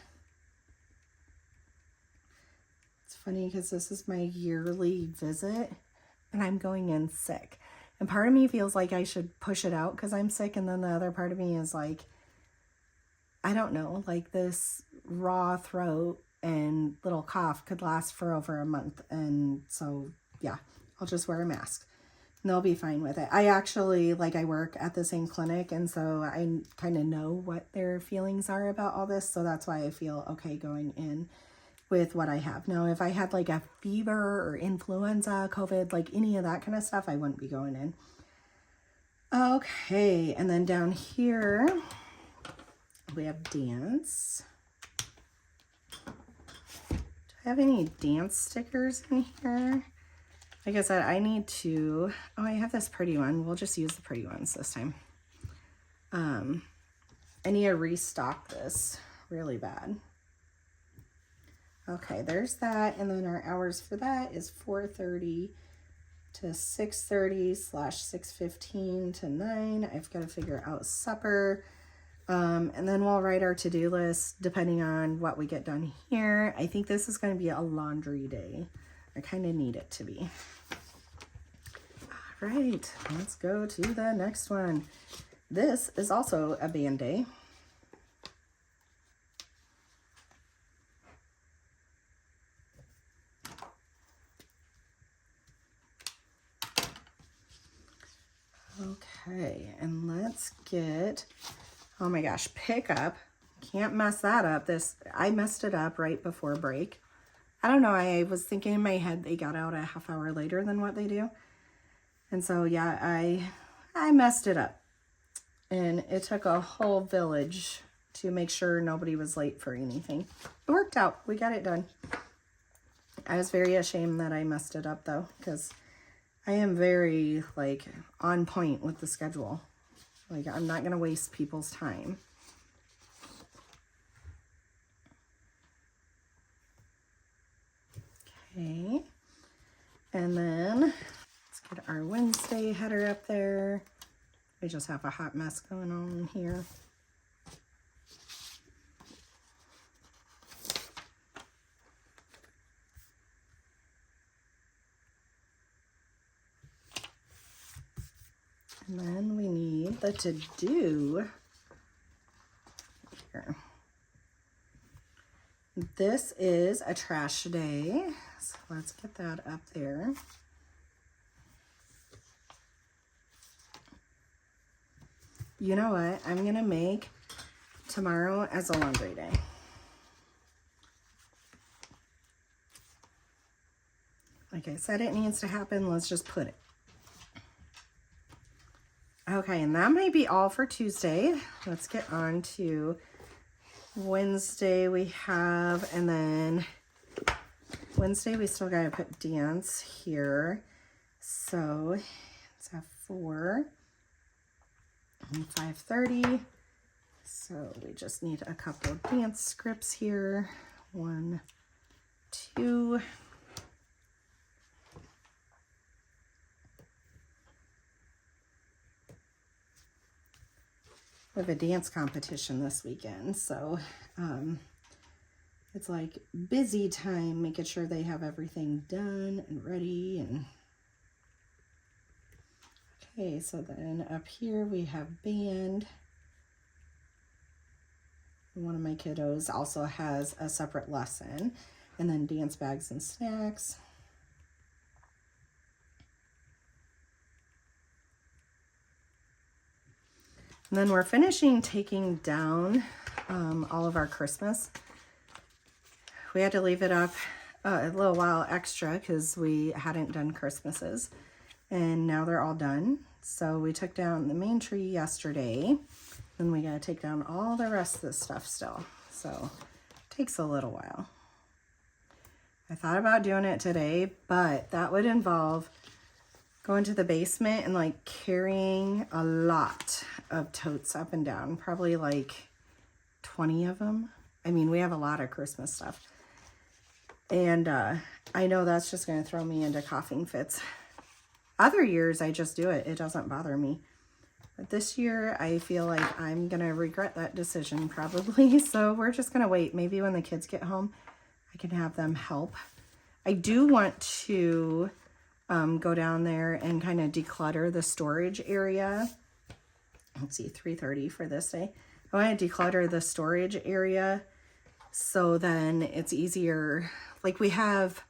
It's funny because this is my yearly visit and I'm going in sick. And part of me feels like I should push it out because I'm sick. And then the other part of me is like, I don't know, like this raw throat and little cough could last for over a month. And so, yeah, I'll just wear a mask and they'll be fine with it. I actually, like, I work at the same clinic, and so I kind of know what their feelings are about all this. So that's why I feel okay going in with what I have. Now, if I had like a fever or influenza, COVID, like any of that kind of stuff, I wouldn't be going in. Okay, and then down here, we have dance. Do I have any dance stickers in here? Like I said, I need to, oh, I have this pretty one. We'll just use the pretty ones this time. I need to restock this really bad. Okay, there's that. And then our hours for that is 4:30 to 6:30 / 6:15 to 9. I've got to figure out supper. And then we'll write our to-do list depending on what we get done here. I think this is going to be a laundry day. I kind of need it to be. All right, let's go to the next one. This is also a band day. Okay, and let's get, oh my gosh, pickup. Can't mess that up. I messed it up right before break. I don't know, I was thinking in my head they got out a half hour later than what they do. And so, yeah, I messed it up. And it took a whole village to make sure nobody was late for anything. It worked out. We got it done. I was very ashamed that I messed it up, though, because I am very, like, on point with the schedule. Like, I'm not going to waste people's time. Okay. And then, let's get our Wednesday header up there. We just have a hot mess going on here. And then we need the to-do here. This is a trash day, so let's get that up there. You know what? I'm going to make tomorrow as a laundry day. Like I said, it needs to happen. Let's just put it. Okay, and that might be all for Tuesday. Let's get on to Wednesday we have, and then Wednesday we still got to put dance here. So let's have 4 and 5:30. So we just need a couple of dance scripts here. 1, 2. We have a dance competition this weekend, so it's like busy time, making sure they have everything done and ready. And okay, so then up here we have band. One of my kiddos also has a separate lesson, and then dance bags and snacks. And then we're finishing taking down all of our Christmas. We had to leave it up a little while extra because we hadn't done Christmases. And now they're all done. So we took down the main tree yesterday. Then we got to take down all the rest of the stuff still. So it takes a little while. I thought about doing it today, but that would involve going to the basement and like carrying a lot of totes up and down, probably like 20 of them. I mean, we have a lot of Christmas stuff. And I know that's just going to throw me into coughing fits. Other years, I just do it. It doesn't bother me. But this year, I feel like I'm going to regret that decision probably. So we're just going to wait. Maybe when the kids get home, I can have them help. I do want to go down there and kind of declutter the storage area. Let's see, 3:30 for this day. I want to declutter the storage area so then it's easier. Like we have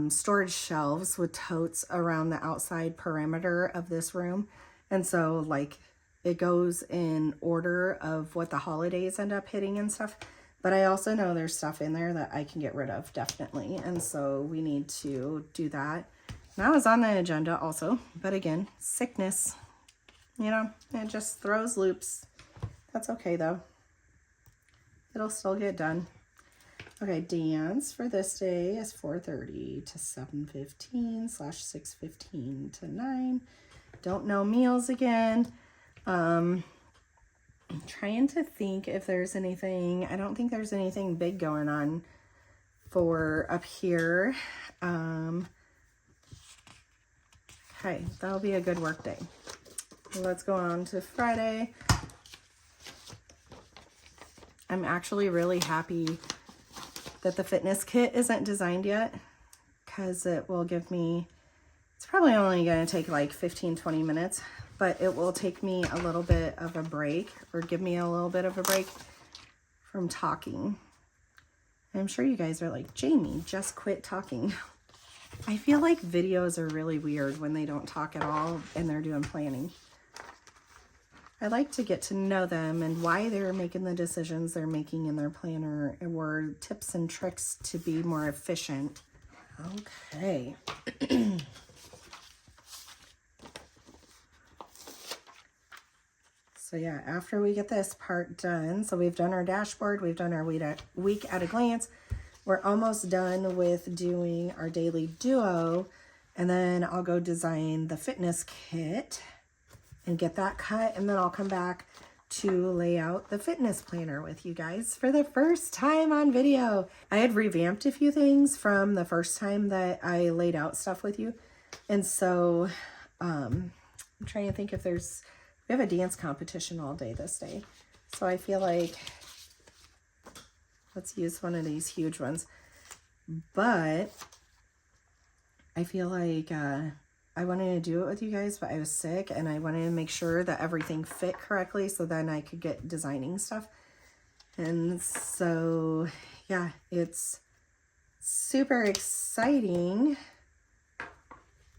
storage shelves with totes around the outside perimeter of this room. And so like it goes in order of what the holidays end up hitting and stuff. But I also know there's stuff in there that I can get rid of, definitely. And so we need to do that. That was on the agenda also. But again, sickness, you know, it just throws loops. That's okay though. It'll still get done. Okay, dance for this day is 4:30 to 7:15 / 6:15 to 9. Don't know meals again. I'm trying to think if there's anything. I don't think there's anything big going on for up here. Okay, that'll be a good work day. Let's go on to Friday. I'm actually really happy that the fitness kit isn't designed yet, because it will give me, it's probably only going to take like 15-20 minutes, but it will take me a little bit of a break, or give me a little bit of a break from talking. I'm sure you guys are like, Jamie, just quit talking. I feel like videos are really weird when they don't talk at all and they're doing planning. I like to get to know them and why they're making the decisions they're making in their planner, or tips and tricks to be more efficient. Okay. So yeah, after we get this part done, so we've done our dashboard, we've done our week at a glance, we're almost done with doing our daily duo, and then I'll go design the fitness kit and get that cut, and then I'll come back to lay out the fitness planner with you guys for the first time on video. I had revamped a few things from the first time that I laid out stuff with you, and so I'm trying to think if we have a dance competition all day this day, so I feel like let's use one of these huge ones. But I feel like I wanted to do it with you guys, but I was sick and I wanted to make sure that everything fit correctly so then I could get designing stuff. And so, yeah, it's super exciting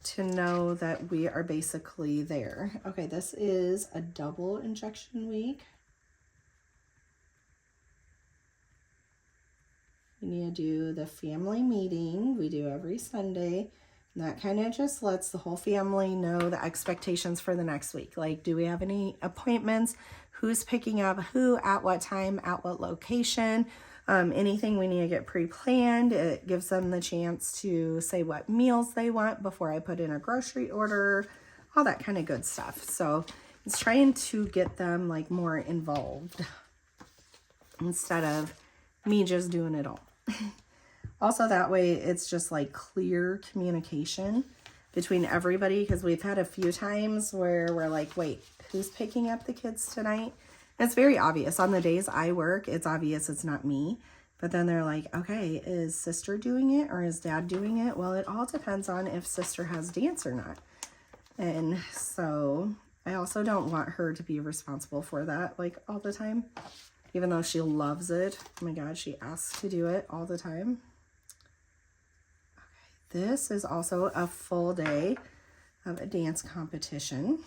to know that we are basically there. Okay, this is a double injection week. We need to do the family meeting we do every Sunday. And that kind of just lets the whole family know the expectations for the next week. Like, do we have any appointments? Who's picking up who, at what time, at what location? Anything we need to get pre-planned. It gives them the chance to say what meals they want before I put in a grocery order, all that kind of good stuff. So it's trying to get them like more involved instead of me just doing it all. Also, that way it's just like clear communication between everybody, because we've had a few times where we're like, wait, who's picking up the kids tonight? And it's very obvious. On the days I work, it's obvious it's not me. But then they're like, okay, is sister doing it or is dad doing it? Well, it all depends on if sister has dance or not. And so I also don't want her to be responsible for that like all the time, even though she loves it. Oh my God, she asks to do it all the time. Okay, this is also a full day of a dance competition.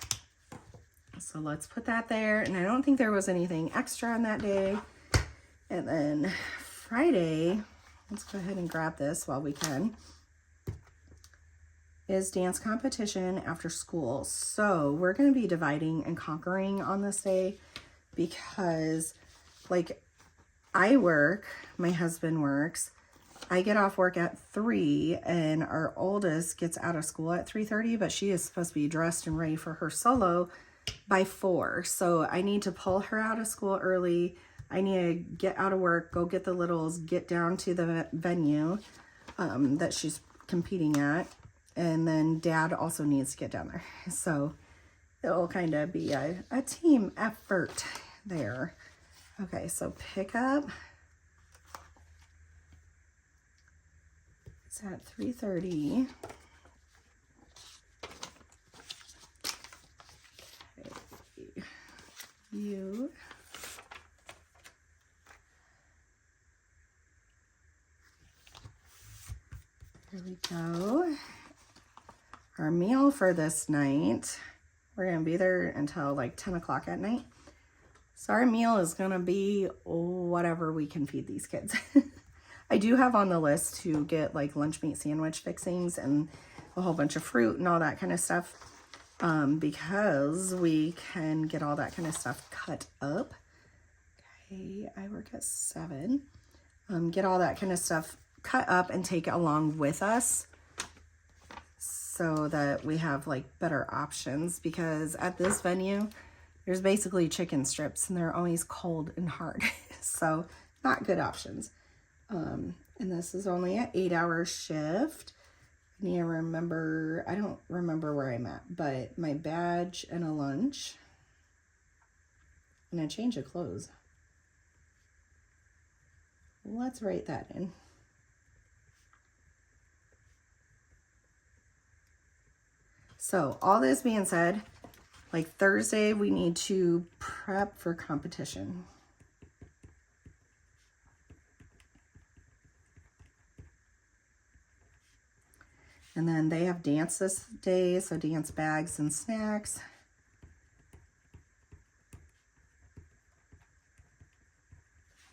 So let's put that there. And I don't think there was anything extra on that day. And then Friday, let's go ahead and grab this while we can, is dance competition after school. So we're going to be dividing and conquering on this day, because like I work, my husband works, I get off work at 3 and our oldest gets out of school at 3:30, but she is supposed to be dressed and ready for her solo by 4. So I need to pull her out of school early. I need to get out of work, go get the littles, get down to the venue that she's competing at. And then dad also needs to get down there. So it'll kind of be a team effort there. Okay, so pick up. It's at 3:30. Okay. You. Here we go. Our meal for this night, we're going to be there until like 10 o'clock at night. So our meal is going to be whatever we can feed these kids. I do have on the list to get like lunch meat sandwich fixings and a whole bunch of fruit and all that kind of stuff, because we can get all that kind of stuff cut up. Okay, I work at 7. Get all that kind of stuff cut up and take it along with us so that we have like better options, because at this venue There's basically chicken strips and they're always cold and hard. So not good options. And this is only an 8-hour shift. I need to remember, I don't remember where I'm at, but my badge and a lunch and a change of clothes. Let's write that in. So all this being said, like Thursday, we need to prep for competition. And then they have dance this day, so dance bags and snacks.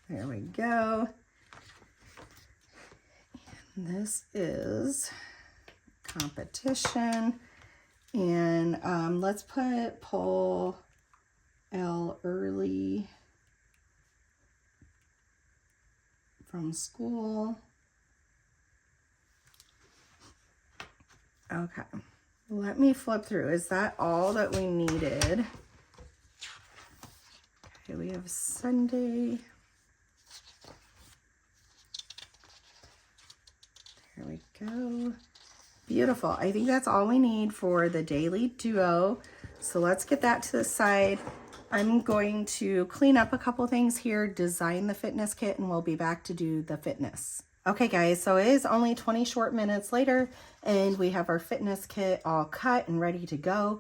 There we go. And this is competition. And let's put pull L early from school. Okay, let me flip through. Is that all that we needed? Okay, we have Sunday. There we go. Beautiful. I think that's all we need for the daily duo. So let's get that to the side. I'm going to clean up a couple things here, design the fitness kit, and we'll be back to do the fitness. Okay guys, so it is only 20 short minutes later and we have our fitness kit all cut and ready to go.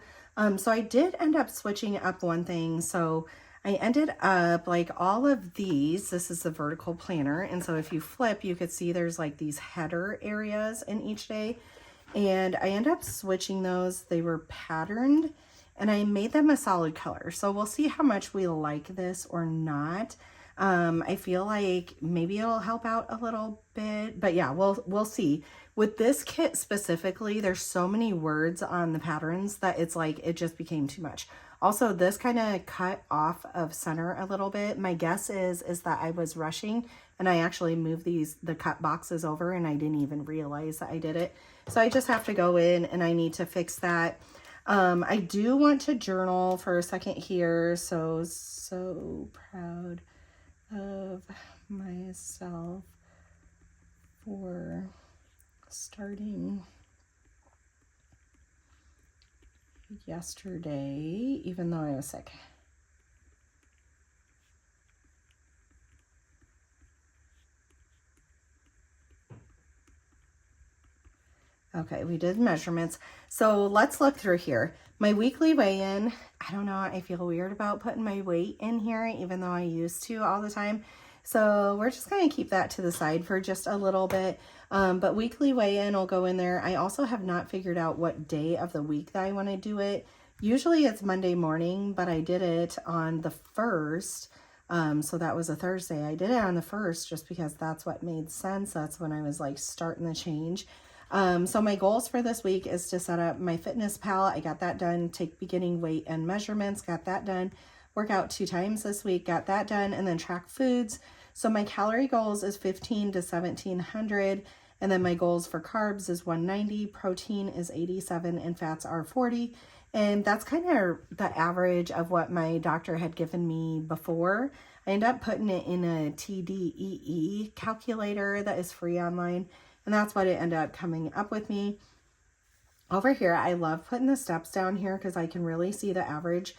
So I did end up switching up one thing. So I ended up like all of these, this is the vertical planner. And so if you flip, you could see there's like these header areas in each day. And I ended up switching those. They were patterned and I made them a solid color. So we'll see how much we like this or not. I feel like maybe it'll help out a little bit, but yeah, we'll see. With this kit specifically, there's so many words on the patterns that it's like, it just became too much. Also, this kind of cut off of center a little bit. My guess is that I was rushing and I actually moved the cut boxes over and I didn't even realize that I did it. So I just have to go in and I need to fix that. I do want to journal for a second here. So proud of myself for starting yesterday, even though I was sick. Okay, we did measurements. So let's look through here. My weekly weigh-in, I don't know, I feel weird about putting my weight in here, even though I used to all the time. So we're just going to keep that to the side for just a little bit. But weekly weigh-in will go in there. I also have not figured out what day of the week that I want to do it. Usually it's Monday morning, but I did it on the 1st. So that was a Thursday. I did it on the 1st just because that's what made sense. That's when I was like starting the change. So my goals for this week is to set up my fitness pal. I got that done. Take beginning weight and measurements, got that done. Work out 2 times this week, got that done. And then track foods. So my calorie goals is 15 to 1700. And then my goals for carbs is 190, protein is 87, and fats are 40. And that's kind of the average of what my doctor had given me before. I ended up putting it in a TDEE calculator that is free online. And that's what it ended up coming up with me. Over here, I love putting the steps down here because I can really see the average.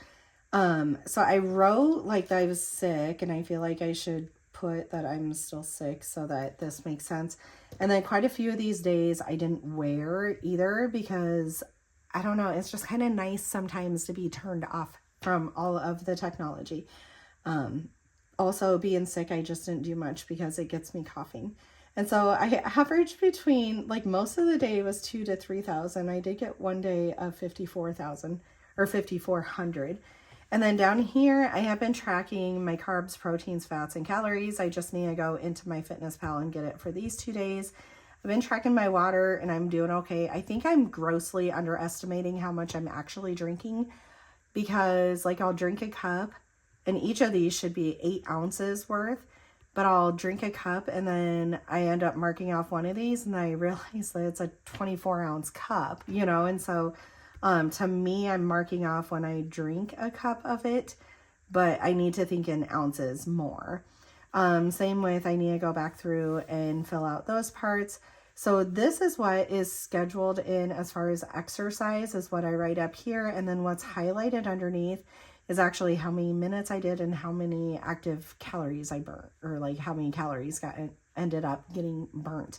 So I wrote like that I was sick, and I feel like I should put that I'm still sick so that this makes sense. And then quite a few of these days I didn't wear either because I don't know, it's just kind of nice sometimes to be turned off from all of the technology. Also being sick, I just didn't do much because it gets me coughing. And so I averaged between, like most of the day was 2,000 to 3,000. I did get one day of 54,000 or 5,400. And then down here, I have been tracking my carbs, proteins, fats, and calories. I just need to go into my fitness pal and get it for these 2 days. I've been tracking my water and I'm doing okay. I think I'm grossly underestimating how much I'm actually drinking because like I'll drink a cup and each of these should be 8 ounces worth. But I'll drink a cup and then I end up marking off one of these and I realize that it's a 24-ounce cup, you know, and so To me, I'm marking off when I drink a cup of it, but I need to think in ounces more. Same with, I need to go back through and fill out those parts. So this is what is scheduled in as far as exercise is what I write up here. And then what's highlighted underneath is actually how many minutes I did and how many active calories I burnt, or like how many calories ended up getting burnt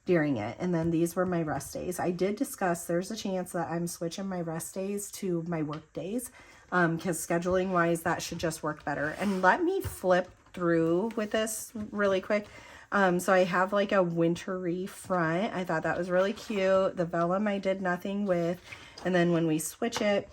during it. And then these were my rest days. I did discuss there's a chance that I'm switching my rest days to my work days, because scheduling wise, that should just work better. And let me flip through with this really quick. So I have like a wintry front. I thought that was really cute. The vellum I did nothing with. And then when we switch it,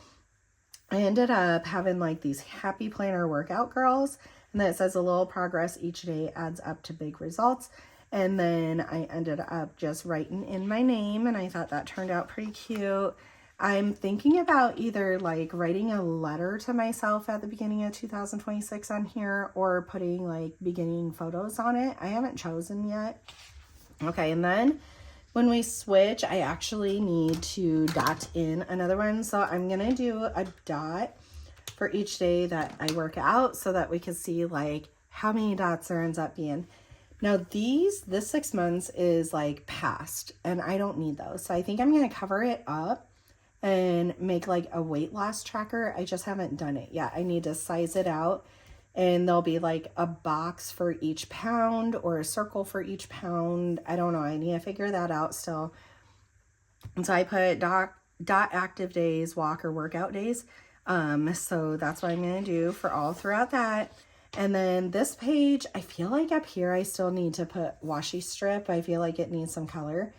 I ended up having like these happy planner workout girls. And then it says a little progress each day adds up to big results. And then I ended up just writing in my name, and I thought that turned out pretty cute. I'm thinking about either like writing a letter to myself at the beginning of 2026 on here, or putting like beginning photos on it. I haven't chosen yet. Okay, and then when we switch, I actually need to dot in another one. So I'm going to do a dot for each day that I work out so that we can see like how many dots there ends up being. Now this 6 months is like past, and I don't need those. So I think I'm going to cover it up and make like a weight loss tracker. I just haven't done it yet. I need to size it out, and there'll be like a box for each pound or a circle for each pound. I don't know. I need to figure that out still. And so I put dot active days, walk or workout days. So that's what I'm going to do for all throughout that. And then this page, I feel like up here, I still need to put washi strip. I feel like it needs some color,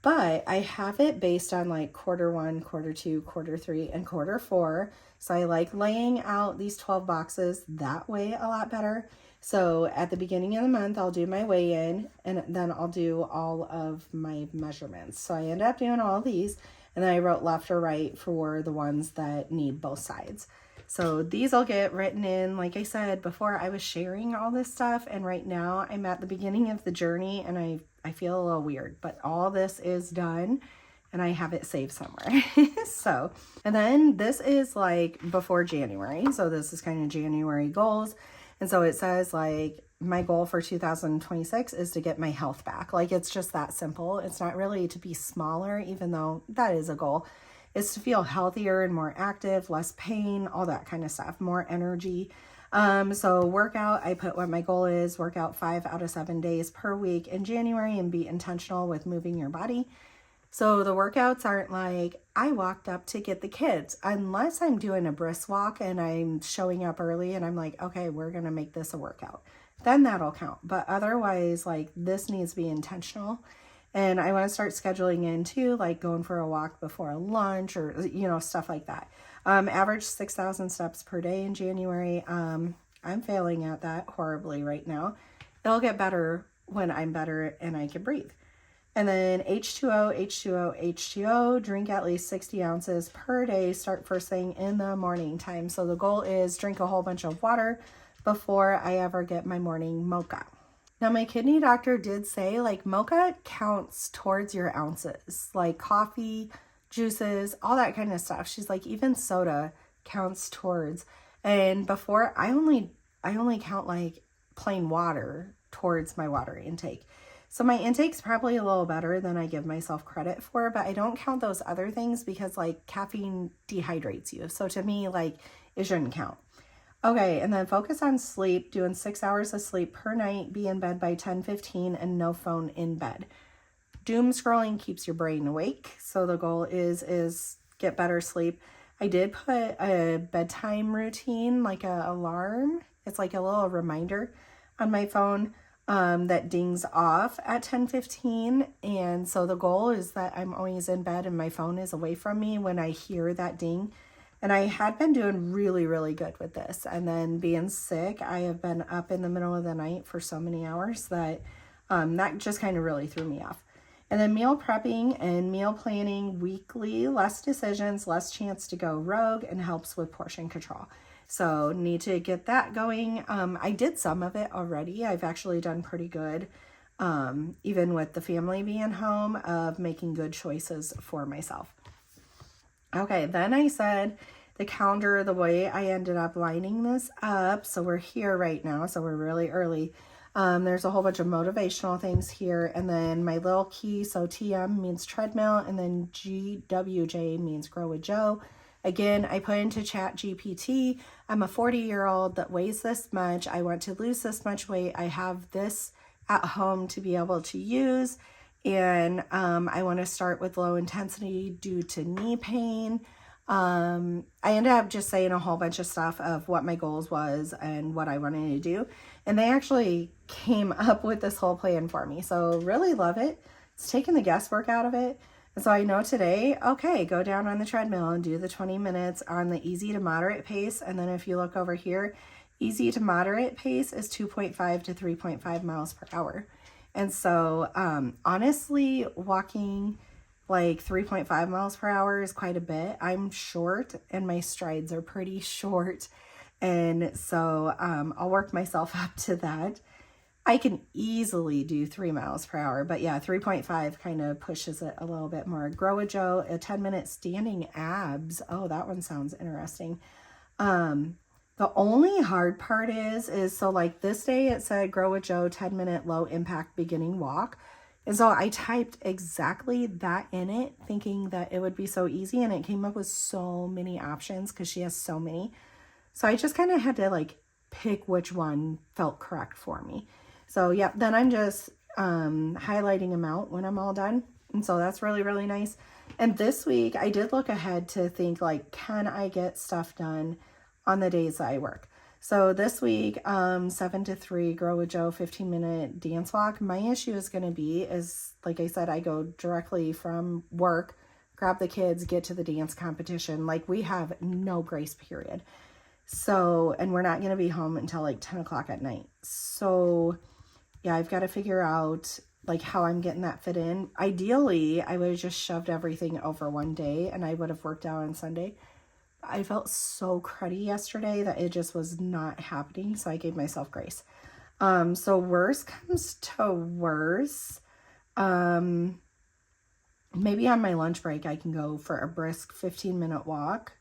but I have it based on like Q1, Q2, Q3, and Q4. So I like laying out these 12 boxes that way a lot better. So at the beginning of the month, I'll do my weigh-in, and then I'll do all of my measurements. So I end up doing all of these, and then I wrote left or right for the ones that need both sides. So these will get written in. Like I said before, I was sharing all this stuff, and right now I'm at the beginning of the journey, and I feel a little weird, but all this is done and I have it saved somewhere. So, and then this is like before January. So this is kind of January goals. And so it says like my goal for 2026 is to get my health back. Like it's just that simple. It's not really to be smaller, even though that is a goal. It's to feel healthier and more active, less pain, all that kind of stuff, more energy. So workout, I put what my goal is, work out 5 out of 7 days per week in January and be intentional with moving your body. So the workouts aren't like, I walked up to get the kids, unless I'm doing a brisk walk and I'm showing up early and I'm like, okay, we're going to make this a workout. Then that'll count. But otherwise, like this needs to be intentional. And I want to start scheduling in too, like going for a walk before lunch or, you know, stuff like that. Average 6,000 steps per day in January. I'm failing at that horribly right now. It'll get better when I'm better and I can breathe. And then H2O, H2O, H2O, drink at least 60 ounces per day. Start first thing in the morning time. So the goal is drink a whole bunch of water before I ever get my morning mocha. Now, my kidney doctor did say like mocha counts towards your ounces, like coffee, juices, all that kind of stuff. She's like, even soda counts towards. And before, I only count like plain water towards my water intake. So my intake's probably a little better than I give myself credit for, but I don't count those other things because like caffeine dehydrates you. So to me, like it shouldn't count. Okay, and then focus on sleep, doing 6 hours of sleep per night, be in bed by 10:15, and no phone in bed. Doom scrolling keeps your brain awake, so the goal is get better sleep. I did put a bedtime routine, like a alarm. It's like a little reminder on my phone that dings off at 10:15, and so the goal is that I'm always in bed and my phone is away from me when I hear that ding. And I had been doing really, really good with this. And then being sick, I have been up in the middle of the night for so many hours that that just kind of really threw me off. And then meal prepping and meal planning weekly, less decisions, less chance to go rogue, and helps with portion control. So need to get that going. I did some of it already. I've actually done pretty good, even with the family being home, of making good choices for myself. Okay, then I said the calendar, the way I ended up lining this up. So we're here right now, so we're really early. There's a whole bunch of motivational things here, and then my little key, so TM means treadmill, and then GWJ means grow with Joe. Again, I put into Chat GPT, I'm a 40-year-old that weighs this much. I want to lose this much weight. I have this at home to be able to use. And I want to start with low intensity due to knee pain. I ended up just saying a whole bunch of stuff of what my goals was and what I wanted to do. And they actually came up with this whole plan for me. So really love it. It's taken the guesswork out of it. And so I know today, okay, go down on the treadmill and do the 20 minutes on the easy to moderate pace. And then if you look over here, easy to moderate pace is 2.5 to 3.5 miles per hour. And so, honestly, walking like 3.5 miles per hour is quite a bit. I'm short and my strides are pretty short. And so, I'll work myself up to that. I can easily do 3 miles per hour, but yeah, 3.5 kind of pushes it a little bit more. Grow a Joe, a 10-minute standing abs. Oh, that one sounds interesting. The only hard part is so like this day it said grow with Joe 10-minute low impact beginning walk. And so I typed exactly that in it thinking that it would be so easy, and it came up with so many options because she has so many. So I just kind of had to like pick which one felt correct for me. So yeah, then I'm just highlighting them out when I'm all done. And so that's really, really nice. And this week I did look ahead to think like, can I get stuff done on the days that I work? So this week, 7 to 3, Grow with Joe, 15-minute dance walk. My issue is going to be is, like I said, I go directly from work, grab the kids, get to the dance competition. Like we have no grace period. So, and we're not going to be home until like 10 o'clock at night. So yeah, I've got to figure out like how I'm getting that fit in. Ideally, I would have just shoved everything over one day and I would have worked out on Sunday. I felt so cruddy yesterday that it just was not happening. So I gave myself grace. So worse comes to worse. Maybe on my lunch break, I can go for a brisk 15-minute walk,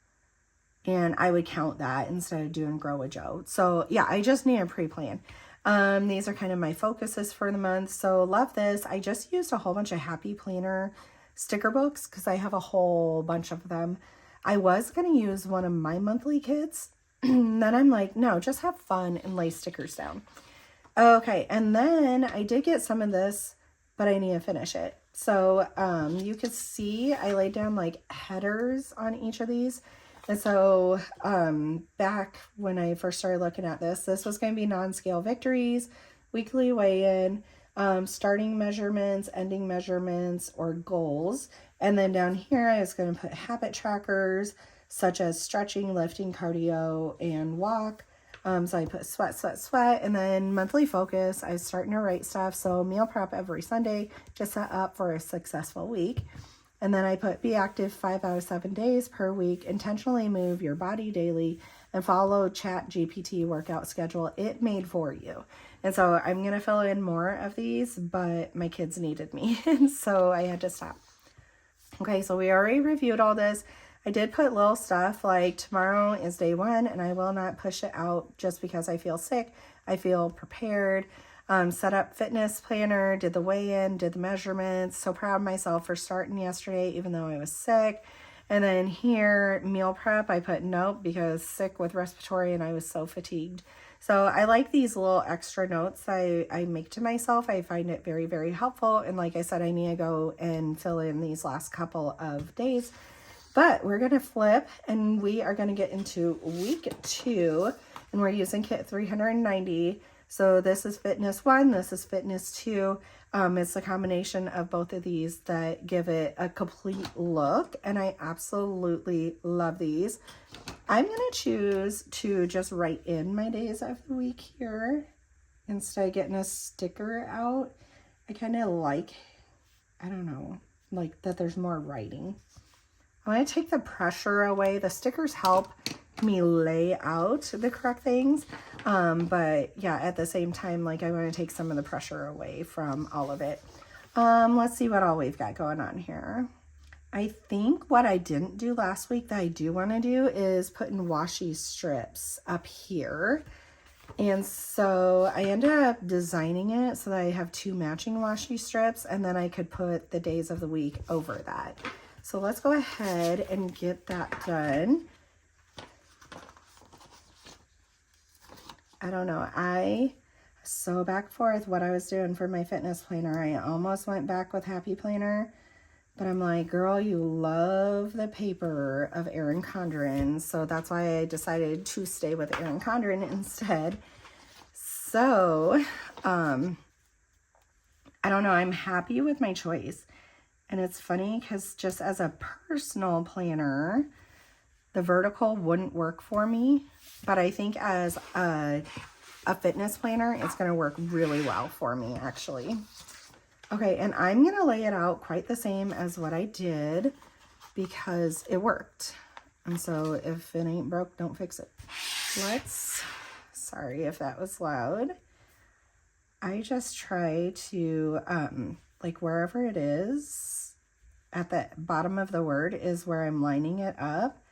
and I would count that instead of doing Grow with Joe. So yeah, I just need a pre-plan. These are kind of my focuses for the month. So love this. I just used a whole bunch of Happy Planner sticker books because I have a whole bunch of them. I was going to use one of my monthly kits. Then I'm like, no, just have fun and lay stickers down. Okay, and then I did get some of this, but I need to finish it. So you could see I laid down like headers on each of these. And so back when I first started looking at this was going to be non-scale victories, weekly weigh-in, starting measurements, ending measurements, or goals. And then down here, I was going to put habit trackers, such as stretching, lifting, cardio, and walk. So I put sweat, sweat, sweat. And then monthly focus, I was starting to write stuff. So meal prep every Sunday, just set up for a successful week. And then I put be active 5 out of 7 days per week, intentionally move your body daily, and follow Chat GPT workout schedule it made for you. And so I'm going to fill in more of these, but my kids needed me, and so I had to stop. Okay, so we already reviewed all this. I did put little stuff like tomorrow is day 1, and I will not push it out just because I feel sick. I feel prepared. Set up fitness planner, did the weigh-in, did the measurements. So proud of myself for starting yesterday, even though I was sick. And then here, meal prep, I put nope because sick with respiratory and I was so fatigued. So I like these little extra notes I make to myself. I find it very, very helpful. And like I said, I need to go and fill in these last couple of days. But we're going to flip and we are going to get into week 2. And we're using kit 390. So this is fitness 1, this is fitness 2. It's a combination of both of these that give it a complete look, and I absolutely love these. I'm going to choose to just write in my days of the week here instead of getting a sticker out. I kind of like, I don't know, like that there's more writing. I want to take the pressure away. The stickers help me lay out the correct things, but yeah, at the same time, like I want to take some of the pressure away from all of it. Let's see what all we've got going on here. I think what I didn't do last week that I do want to do is put in washi strips up here. And so I ended up designing it so that I have 2 matching washi strips, and then I could put the days of the week over that. So let's go ahead and get that done. I don't know. I so back and forth what I was doing for my fitness planner. I almost went back with Happy Planner, but I'm like, girl, you love the paper of Erin Condren. So that's why I decided to stay with Erin Condren instead. So, I don't know. I'm happy with my choice. And it's funny because just as a personal planner, the vertical wouldn't work for me. But I think as a fitness planner, it's going to work really well for me, actually. Okay, and I'm going to lay it out quite the same as what I did because it worked. And so if it ain't broke, don't fix it. Sorry if that was loud. I just try to, like wherever it is, at the bottom of the word is where I'm lining it up.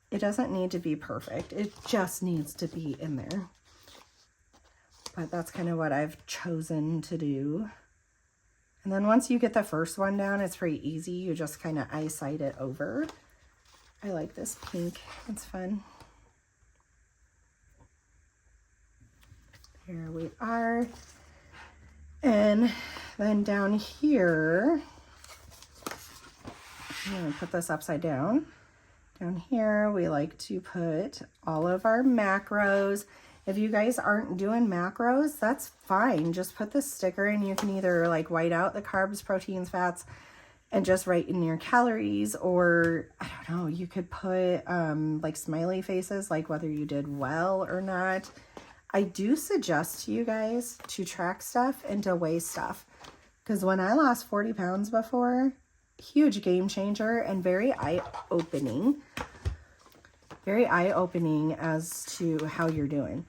It doesn't need to be perfect. It just needs to be in there. But that's kind of what I've chosen to do. And then once you get the first one down, it's pretty easy. You just kind of eyesight it over. I like this pink. It's fun. Here we are. And then down here, I'm going to put this upside down. Down here, we like to put all of our macros. If you guys aren't doing macros, that's fine. Just put the sticker and you can either like white out the carbs, proteins, fats, and just write in your calories, or I don't know, you could put like smiley faces, like whether you did well or not. I do suggest to you guys to track stuff and to weigh stuff, because when I lost 40 pounds before, huge game changer and very eye-opening as to how you're doing.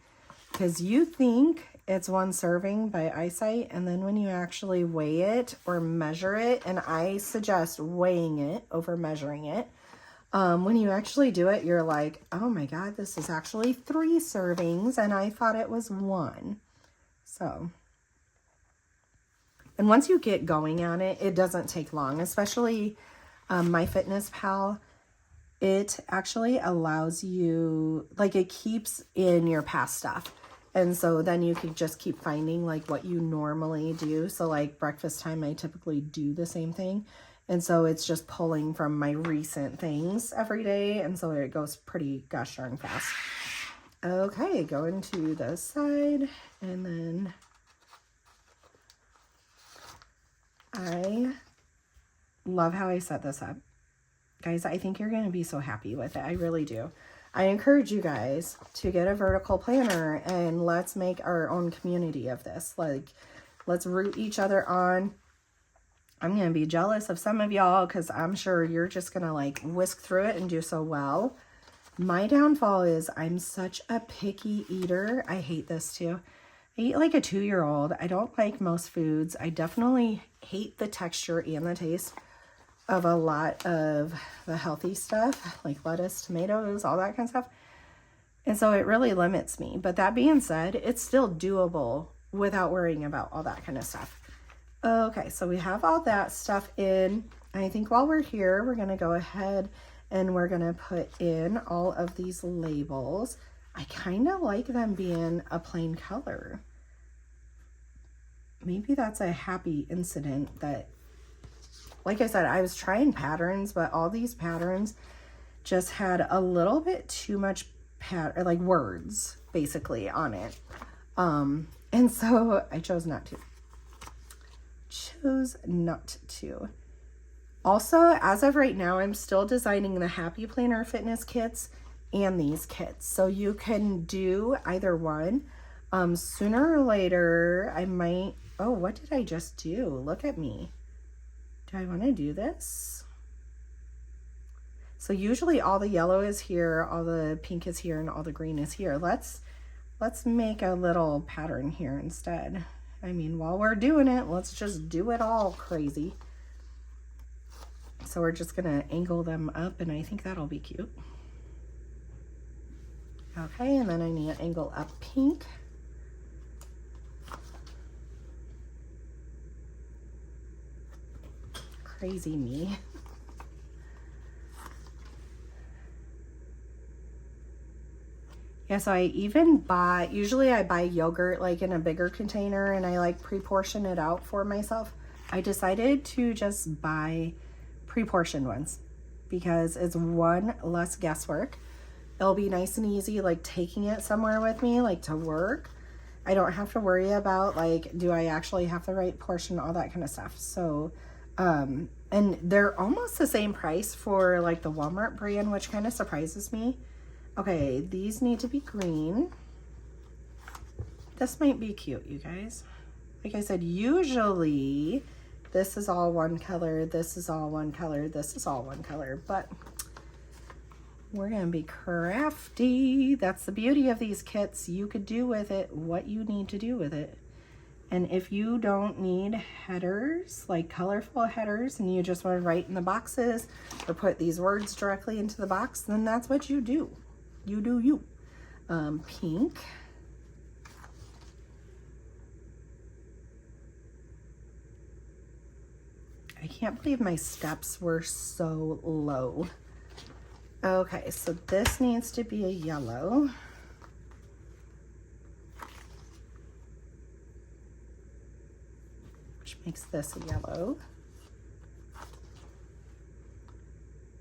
Because you think it's one serving by eyesight, and then when you actually weigh it or measure it, and I suggest weighing it over measuring it, when you actually do it, you're like, oh my God, this is actually 3 servings, and I thought it was 1. So, and once you get going on it, it doesn't take long, especially MyFitnessPal. It actually allows you, like it keeps in your past stuff. And so then you can just keep finding like what you normally do. So like breakfast time, I typically do the same thing. And so it's just pulling from my recent things every day. And so it goes pretty gosh darn fast. Okay, going to the side, and then I love how I set this up. Guys, I think you're going to be so happy with it. I really do. I encourage you guys to get a vertical planner, and let's make our own community of this. Like, let's root each other on. I'm going to be jealous of some of y'all because I'm sure you're just going to like whisk through it and do so well. My downfall is I'm such a picky eater. I hate this too. I eat like a 2-year-old. I don't like most foods. I definitely hate the texture and the taste of a lot of the healthy stuff, like lettuce, tomatoes, all that kind of stuff. And so it really limits me. But that being said, it's still doable without worrying about all that kind of stuff. Okay, so we have all that stuff in. I think while we're here, we're going to go ahead and we're going to put in all of these labels. I kind of like them being a plain color. Maybe that's a happy incident that, like I said, I was trying patterns, but all these patterns just had a little bit too much like words basically on it. And so I chose not to. Also, as of right now, I'm still designing the Happy Planner fitness kits and these kits. So you can do either one. Sooner or later, I might, oh, what did I just do? Look at me. Do I want to do this? So usually all the yellow is here, all the pink is here, and all the green is here. Let's make a little pattern here instead. I mean, while we're doing it, let's just do it all crazy. So we're just gonna angle them up, and I think that'll be cute. Okay, and then I need to angle up pink. Crazy me. Yeah, so I even buy, usually I buy yogurt like in a bigger container and I like pre-portion it out for myself. I decided to just buy pre-portioned ones because it's one less guesswork. It'll be nice and easy like taking it somewhere with me, like to work. I don't have to worry about like, do I actually have the right portion, all that kind of stuff. So, and they're almost the same price for like the Walmart brand, which kind of surprises me. Okay, these need to be green. This might be cute, you guys. Like I said, usually this is all one color, this is all one color, this is all one color, but we're gonna be crafty. That's the beauty of these kits. You could do with it what you need to do with it. And if you don't need headers, like colorful headers, and you just want to write in the boxes or put these words directly into the box, then that's what you do. You do you. Pink. I can't believe my steps were so low. Okay, so this needs to be a yellow. Which makes this a yellow.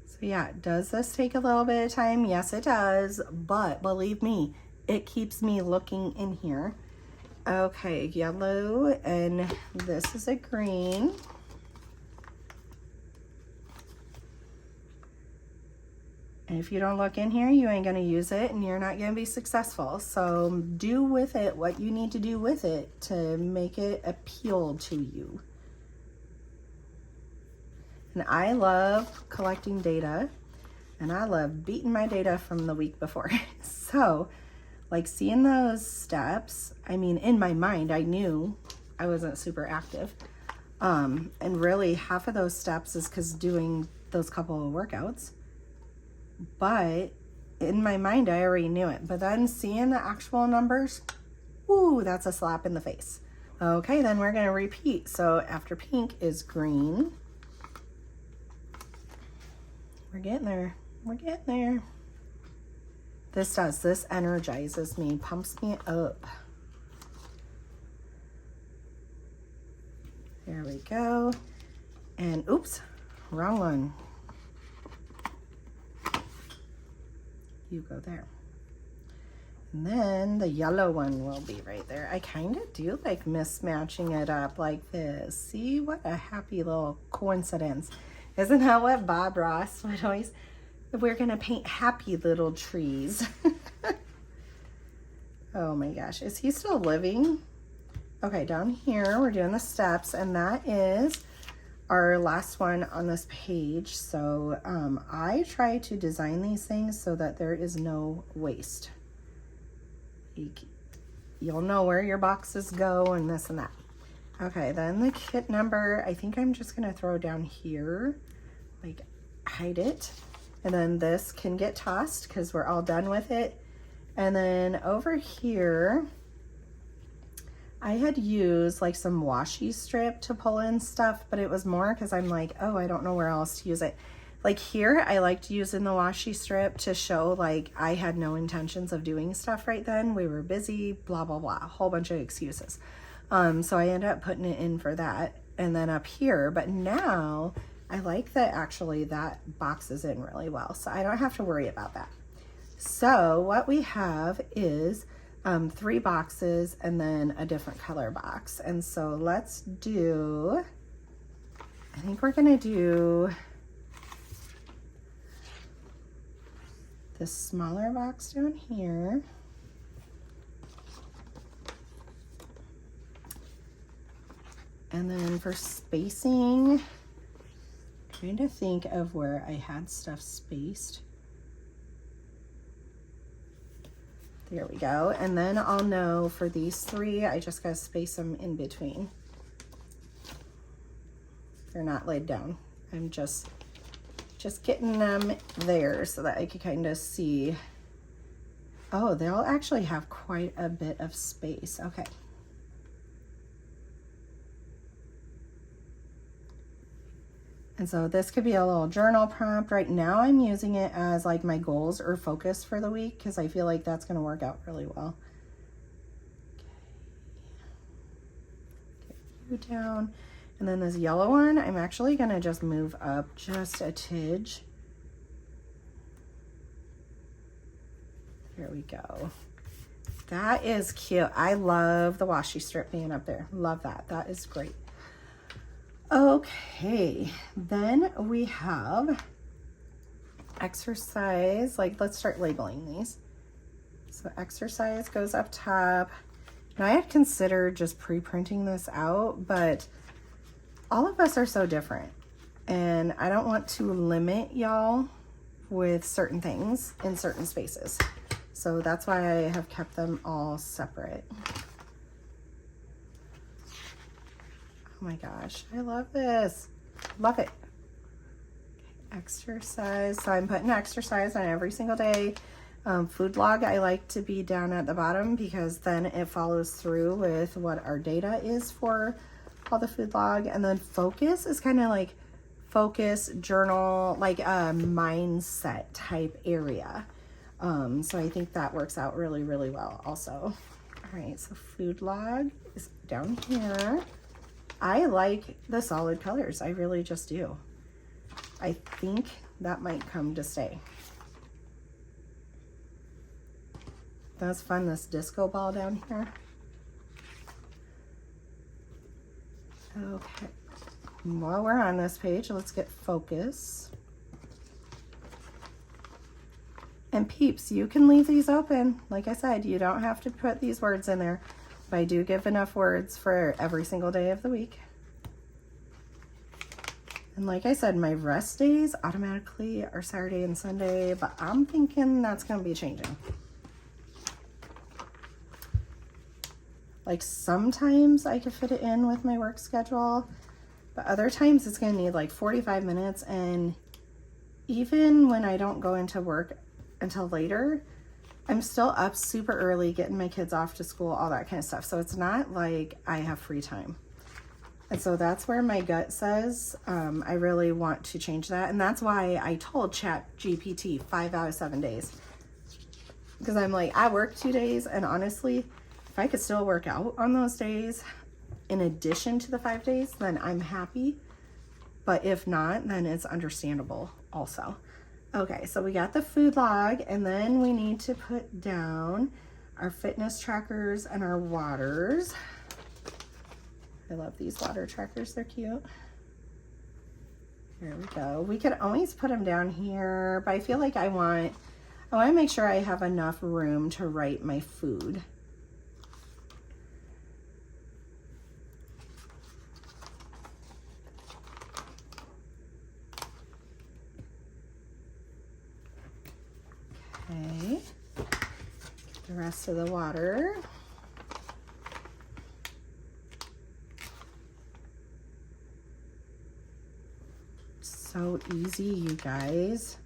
So yeah, does this take a little bit of time? Yes, it does, but believe me, it keeps me looking in here. Okay, yellow, and this is a green. And if you don't look in here, you ain't gonna use it and you're not gonna be successful. So do with it what you need to do with it to make it appeal to you. And I love collecting data, and I love beating my data from the week before. So like seeing those steps, I mean, in my mind, I knew I wasn't super active. And really half of those steps is because doing those couple of workouts. But in my mind, I already knew it. But then seeing the actual numbers, ooh, that's a slap in the face. Okay, then we're gonna repeat. So after pink is green. We're getting there. We're getting there. This energizes me, pumps me up. There we go. And oops, wrong one. You go there. And then the yellow one will be right there. I kind of do like mismatching it up like this. See, what a happy little coincidence. Isn't that what Bob Ross would always, we're gonna paint happy little trees. Oh my gosh, is he still living? Okay, down here, we're doing the steps, and that is our last one on this page. So I try to design these things so that there is no waste. You'll know where your boxes go and this and that. Okay, then the kit number, I think I'm just gonna throw down here, like hide it. And then this can get tossed because we're all done with it. And then over here, I had used like some washi strip to pull in stuff, but it was more because I'm like, oh, I don't know where else to use it. Like here, I liked using the washi strip to show like I had no intentions of doing stuff right then. We were busy, blah, blah, blah, a whole bunch of excuses. So I ended up putting it in for that. And then up here, but now I like that actually that boxes in really well. So I don't have to worry about that. So what we have is 3 boxes and then a different color box. And so let's do, I think we're gonna do this smaller box down here. And then for spacing, trying to think of where I had stuff spaced. There we go. And then I'll know for these 3, I just gotta space them in between. They're not laid down. I'm just just getting them there so that I could kind of see. Oh, they'll actually have quite a bit of space. Okay. And so this could be a little journal prompt. Right now I'm using it as like my goals or focus for the week because I feel like that's going to work out really well. Okay. Get you down. And then this yellow one, I'm actually going to just move up just a tidge. There we go. That is cute. I love the washi strip being up there. Love that. That is great. Okay, then we have exercise. Like, let's start labeling these. So exercise goes up top. And I had considered just pre-printing this out, but all of us are so different. And I don't want to limit y'all with certain things in certain spaces. So that's why I have kept them all separate. Oh my gosh, I love this. Love it. Okay, exercise. So I'm putting exercise on every single day. Food log, I like to be down at the bottom because then it follows through with what our data is for all the food log. And then focus is kind of like focus, journal, like a mindset type area. So I think that works out really, really well also. All right, so food log is down here. I like the solid colors. I really just do. I think that might come to stay. That's fun, this disco ball down here. Okay. While we're on this page, let's get focus. And peeps, you can leave these open. Like I said, you don't have to put these words in there. But I do give enough words for every single day of the week. And like I said, my rest days automatically are Saturday and Sunday, but I'm thinking that's going to be changing. Like sometimes I could fit it in with my work schedule, but other times it's going to need like 45 minutes. And even when I don't go into work until later, I'm still up super early, getting my kids off to school, all that kind of stuff. So it's not like I have free time. And so that's where my gut says I really want to change that. And that's why I told ChatGPT 5 out of 7 days. Because I'm like, I work 2 days, and honestly, if I could still work out on those days in addition to the 5 days, then I'm happy. But if not, then it's understandable also. Okay, so we got the food log, and then we need to put down our fitness trackers and our waters. I love these water trackers, they're cute. Here we go. We could always put them down here, but I feel like I want to make sure I have enough room to write my food. Okay, get the rest of the water. So easy, you guys.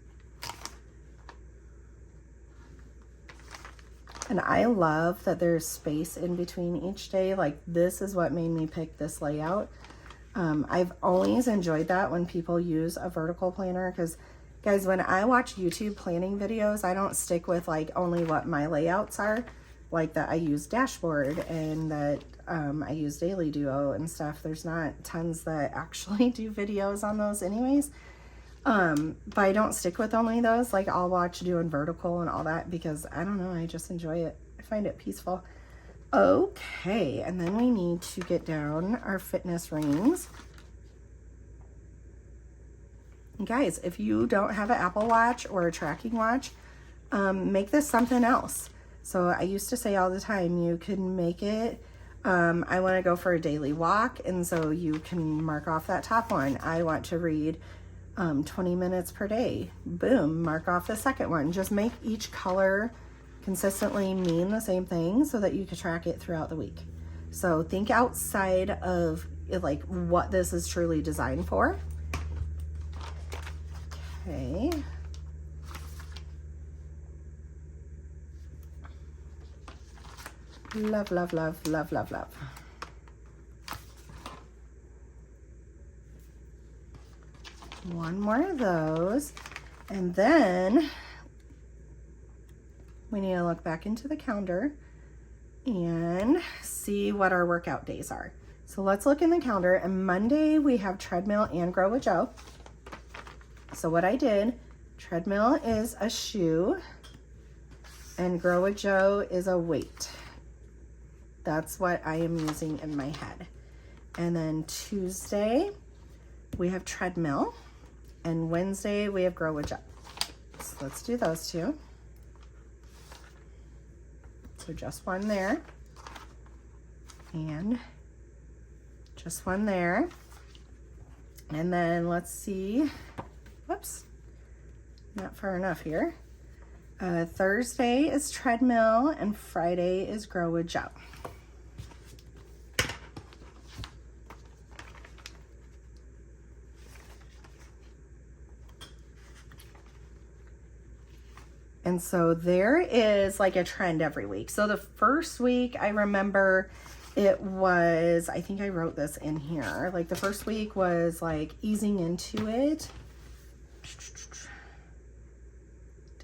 And I love that there's space in between each day. Like, this is what made me pick this layout. I've always enjoyed that when people use a vertical planner, because guys, when I watch YouTube planning videos, I don't stick with like only what my layouts are, like that I use Dashboard and that I use Daily Duo and stuff. There's not tons that actually do videos on those anyways. But I don't stick with only those. Like, I'll watch doing vertical and all that because I don't know, I just enjoy it. I find it peaceful. Okay, and then we need to get down our fitness rings. And guys, if you don't have an Apple Watch or a tracking watch, make this something else. So I used to say all the time, you can make it, I want to go for a daily walk, and so you can mark off that top one. I want to read 20 minutes per day. Boom, mark off the second one. Just make each color consistently mean the same thing so that you can track it throughout the week. So think outside of like what this is truly designed for. Okay. Love, love, love, love, love, love. One more of those. And then we need to look back into the calendar and see what our workout days are. So let's look in the calendar, and Monday we have treadmill and Grow with Joe. So what I did, treadmill is a shoe and Grow with Joe is a weight. That's what I am using in my head. And then Tuesday we have treadmill, and Wednesday we have Grow with Joe. So let's do those two. So just one there, and just one there. And then let's see, whoops, not far enough here. Thursday is treadmill and Friday is Grow with Joe. And so there is like a trend every week. So the first week I remember it was, I think I wrote this in here, like the first week was like easing into it.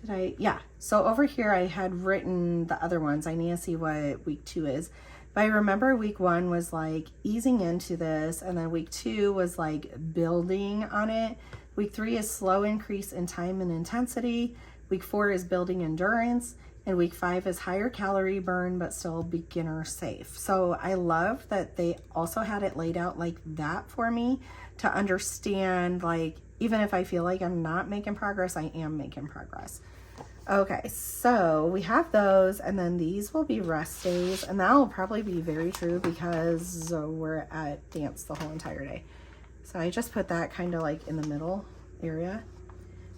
Did I? Yeah. So over here I had written the other ones. I need to see what week 2 is. But I remember week 1 was like easing into this, and then week 2 was like building on it. Week 3 is slow increase in time and intensity. Week 4 is building endurance, and week 5 is higher calorie burn, but still beginner safe. So I love that they also had it laid out like that for me to understand, like, even if I feel like I'm not making progress, I am making progress. Okay, so we have those, and then these will be rest days, and that will probably be very true because we're at dance the whole entire day. So I just put that kind of like in the middle area.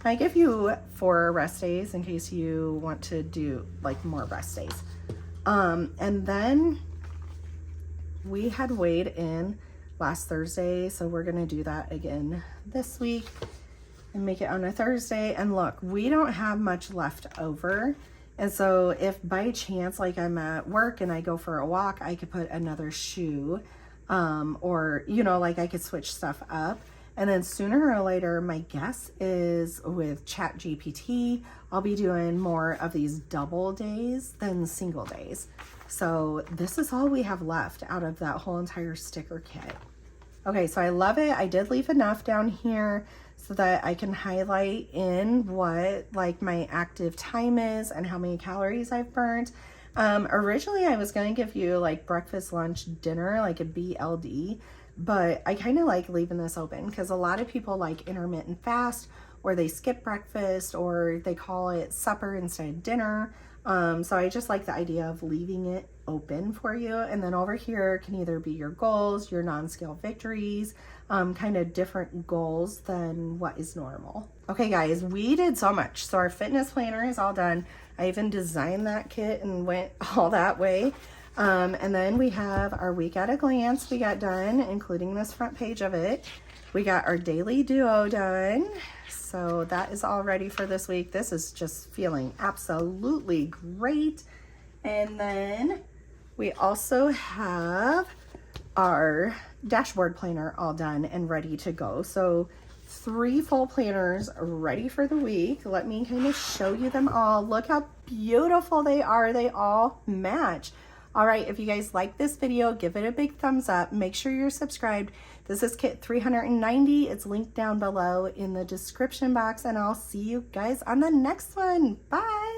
I give you 4 rest days in case you want to do like more rest days. And then we had weighed in last Thursday, so we're gonna do that again this week and make it on a Thursday. And look, we don't have much left over. And so if by chance, like I'm at work and I go for a walk, I could put another shoe, or, you know, like I could switch stuff up. And then sooner or later, my guess is with ChatGPT, I'll be doing more of these double days than single days. So this is all we have left out of that whole entire sticker kit. Okay, so I love it. I did leave enough down here so that I can highlight in what like my active time is and how many calories I've burned. Originally, I was going to give you like breakfast, lunch, dinner, like a BLD. But I kind of like leaving this open because a lot of people like intermittent fast, or they skip breakfast, or they call it supper instead of dinner. So I just like the idea of leaving it open for you. And then over here can either be your goals, your non-scale victories, kind of different goals than what is normal. Okay guys, we did so much. So our fitness planner is all done. I even designed that kit and went all that way. And then we have our week at a glance we got done, including this front page of it. We got our daily duo done. So that is all ready for this week. This is just feeling absolutely great. And then we also have our dashboard planner all done and ready to go. So 3 full planners ready for the week. Let me kind of show you them all. Look how beautiful they are. They all match. All right, if you guys like this video, give it a big thumbs up. Make sure you're subscribed. This is kit 390. It's linked down below in the description box, and I'll see you guys on the next one. Bye.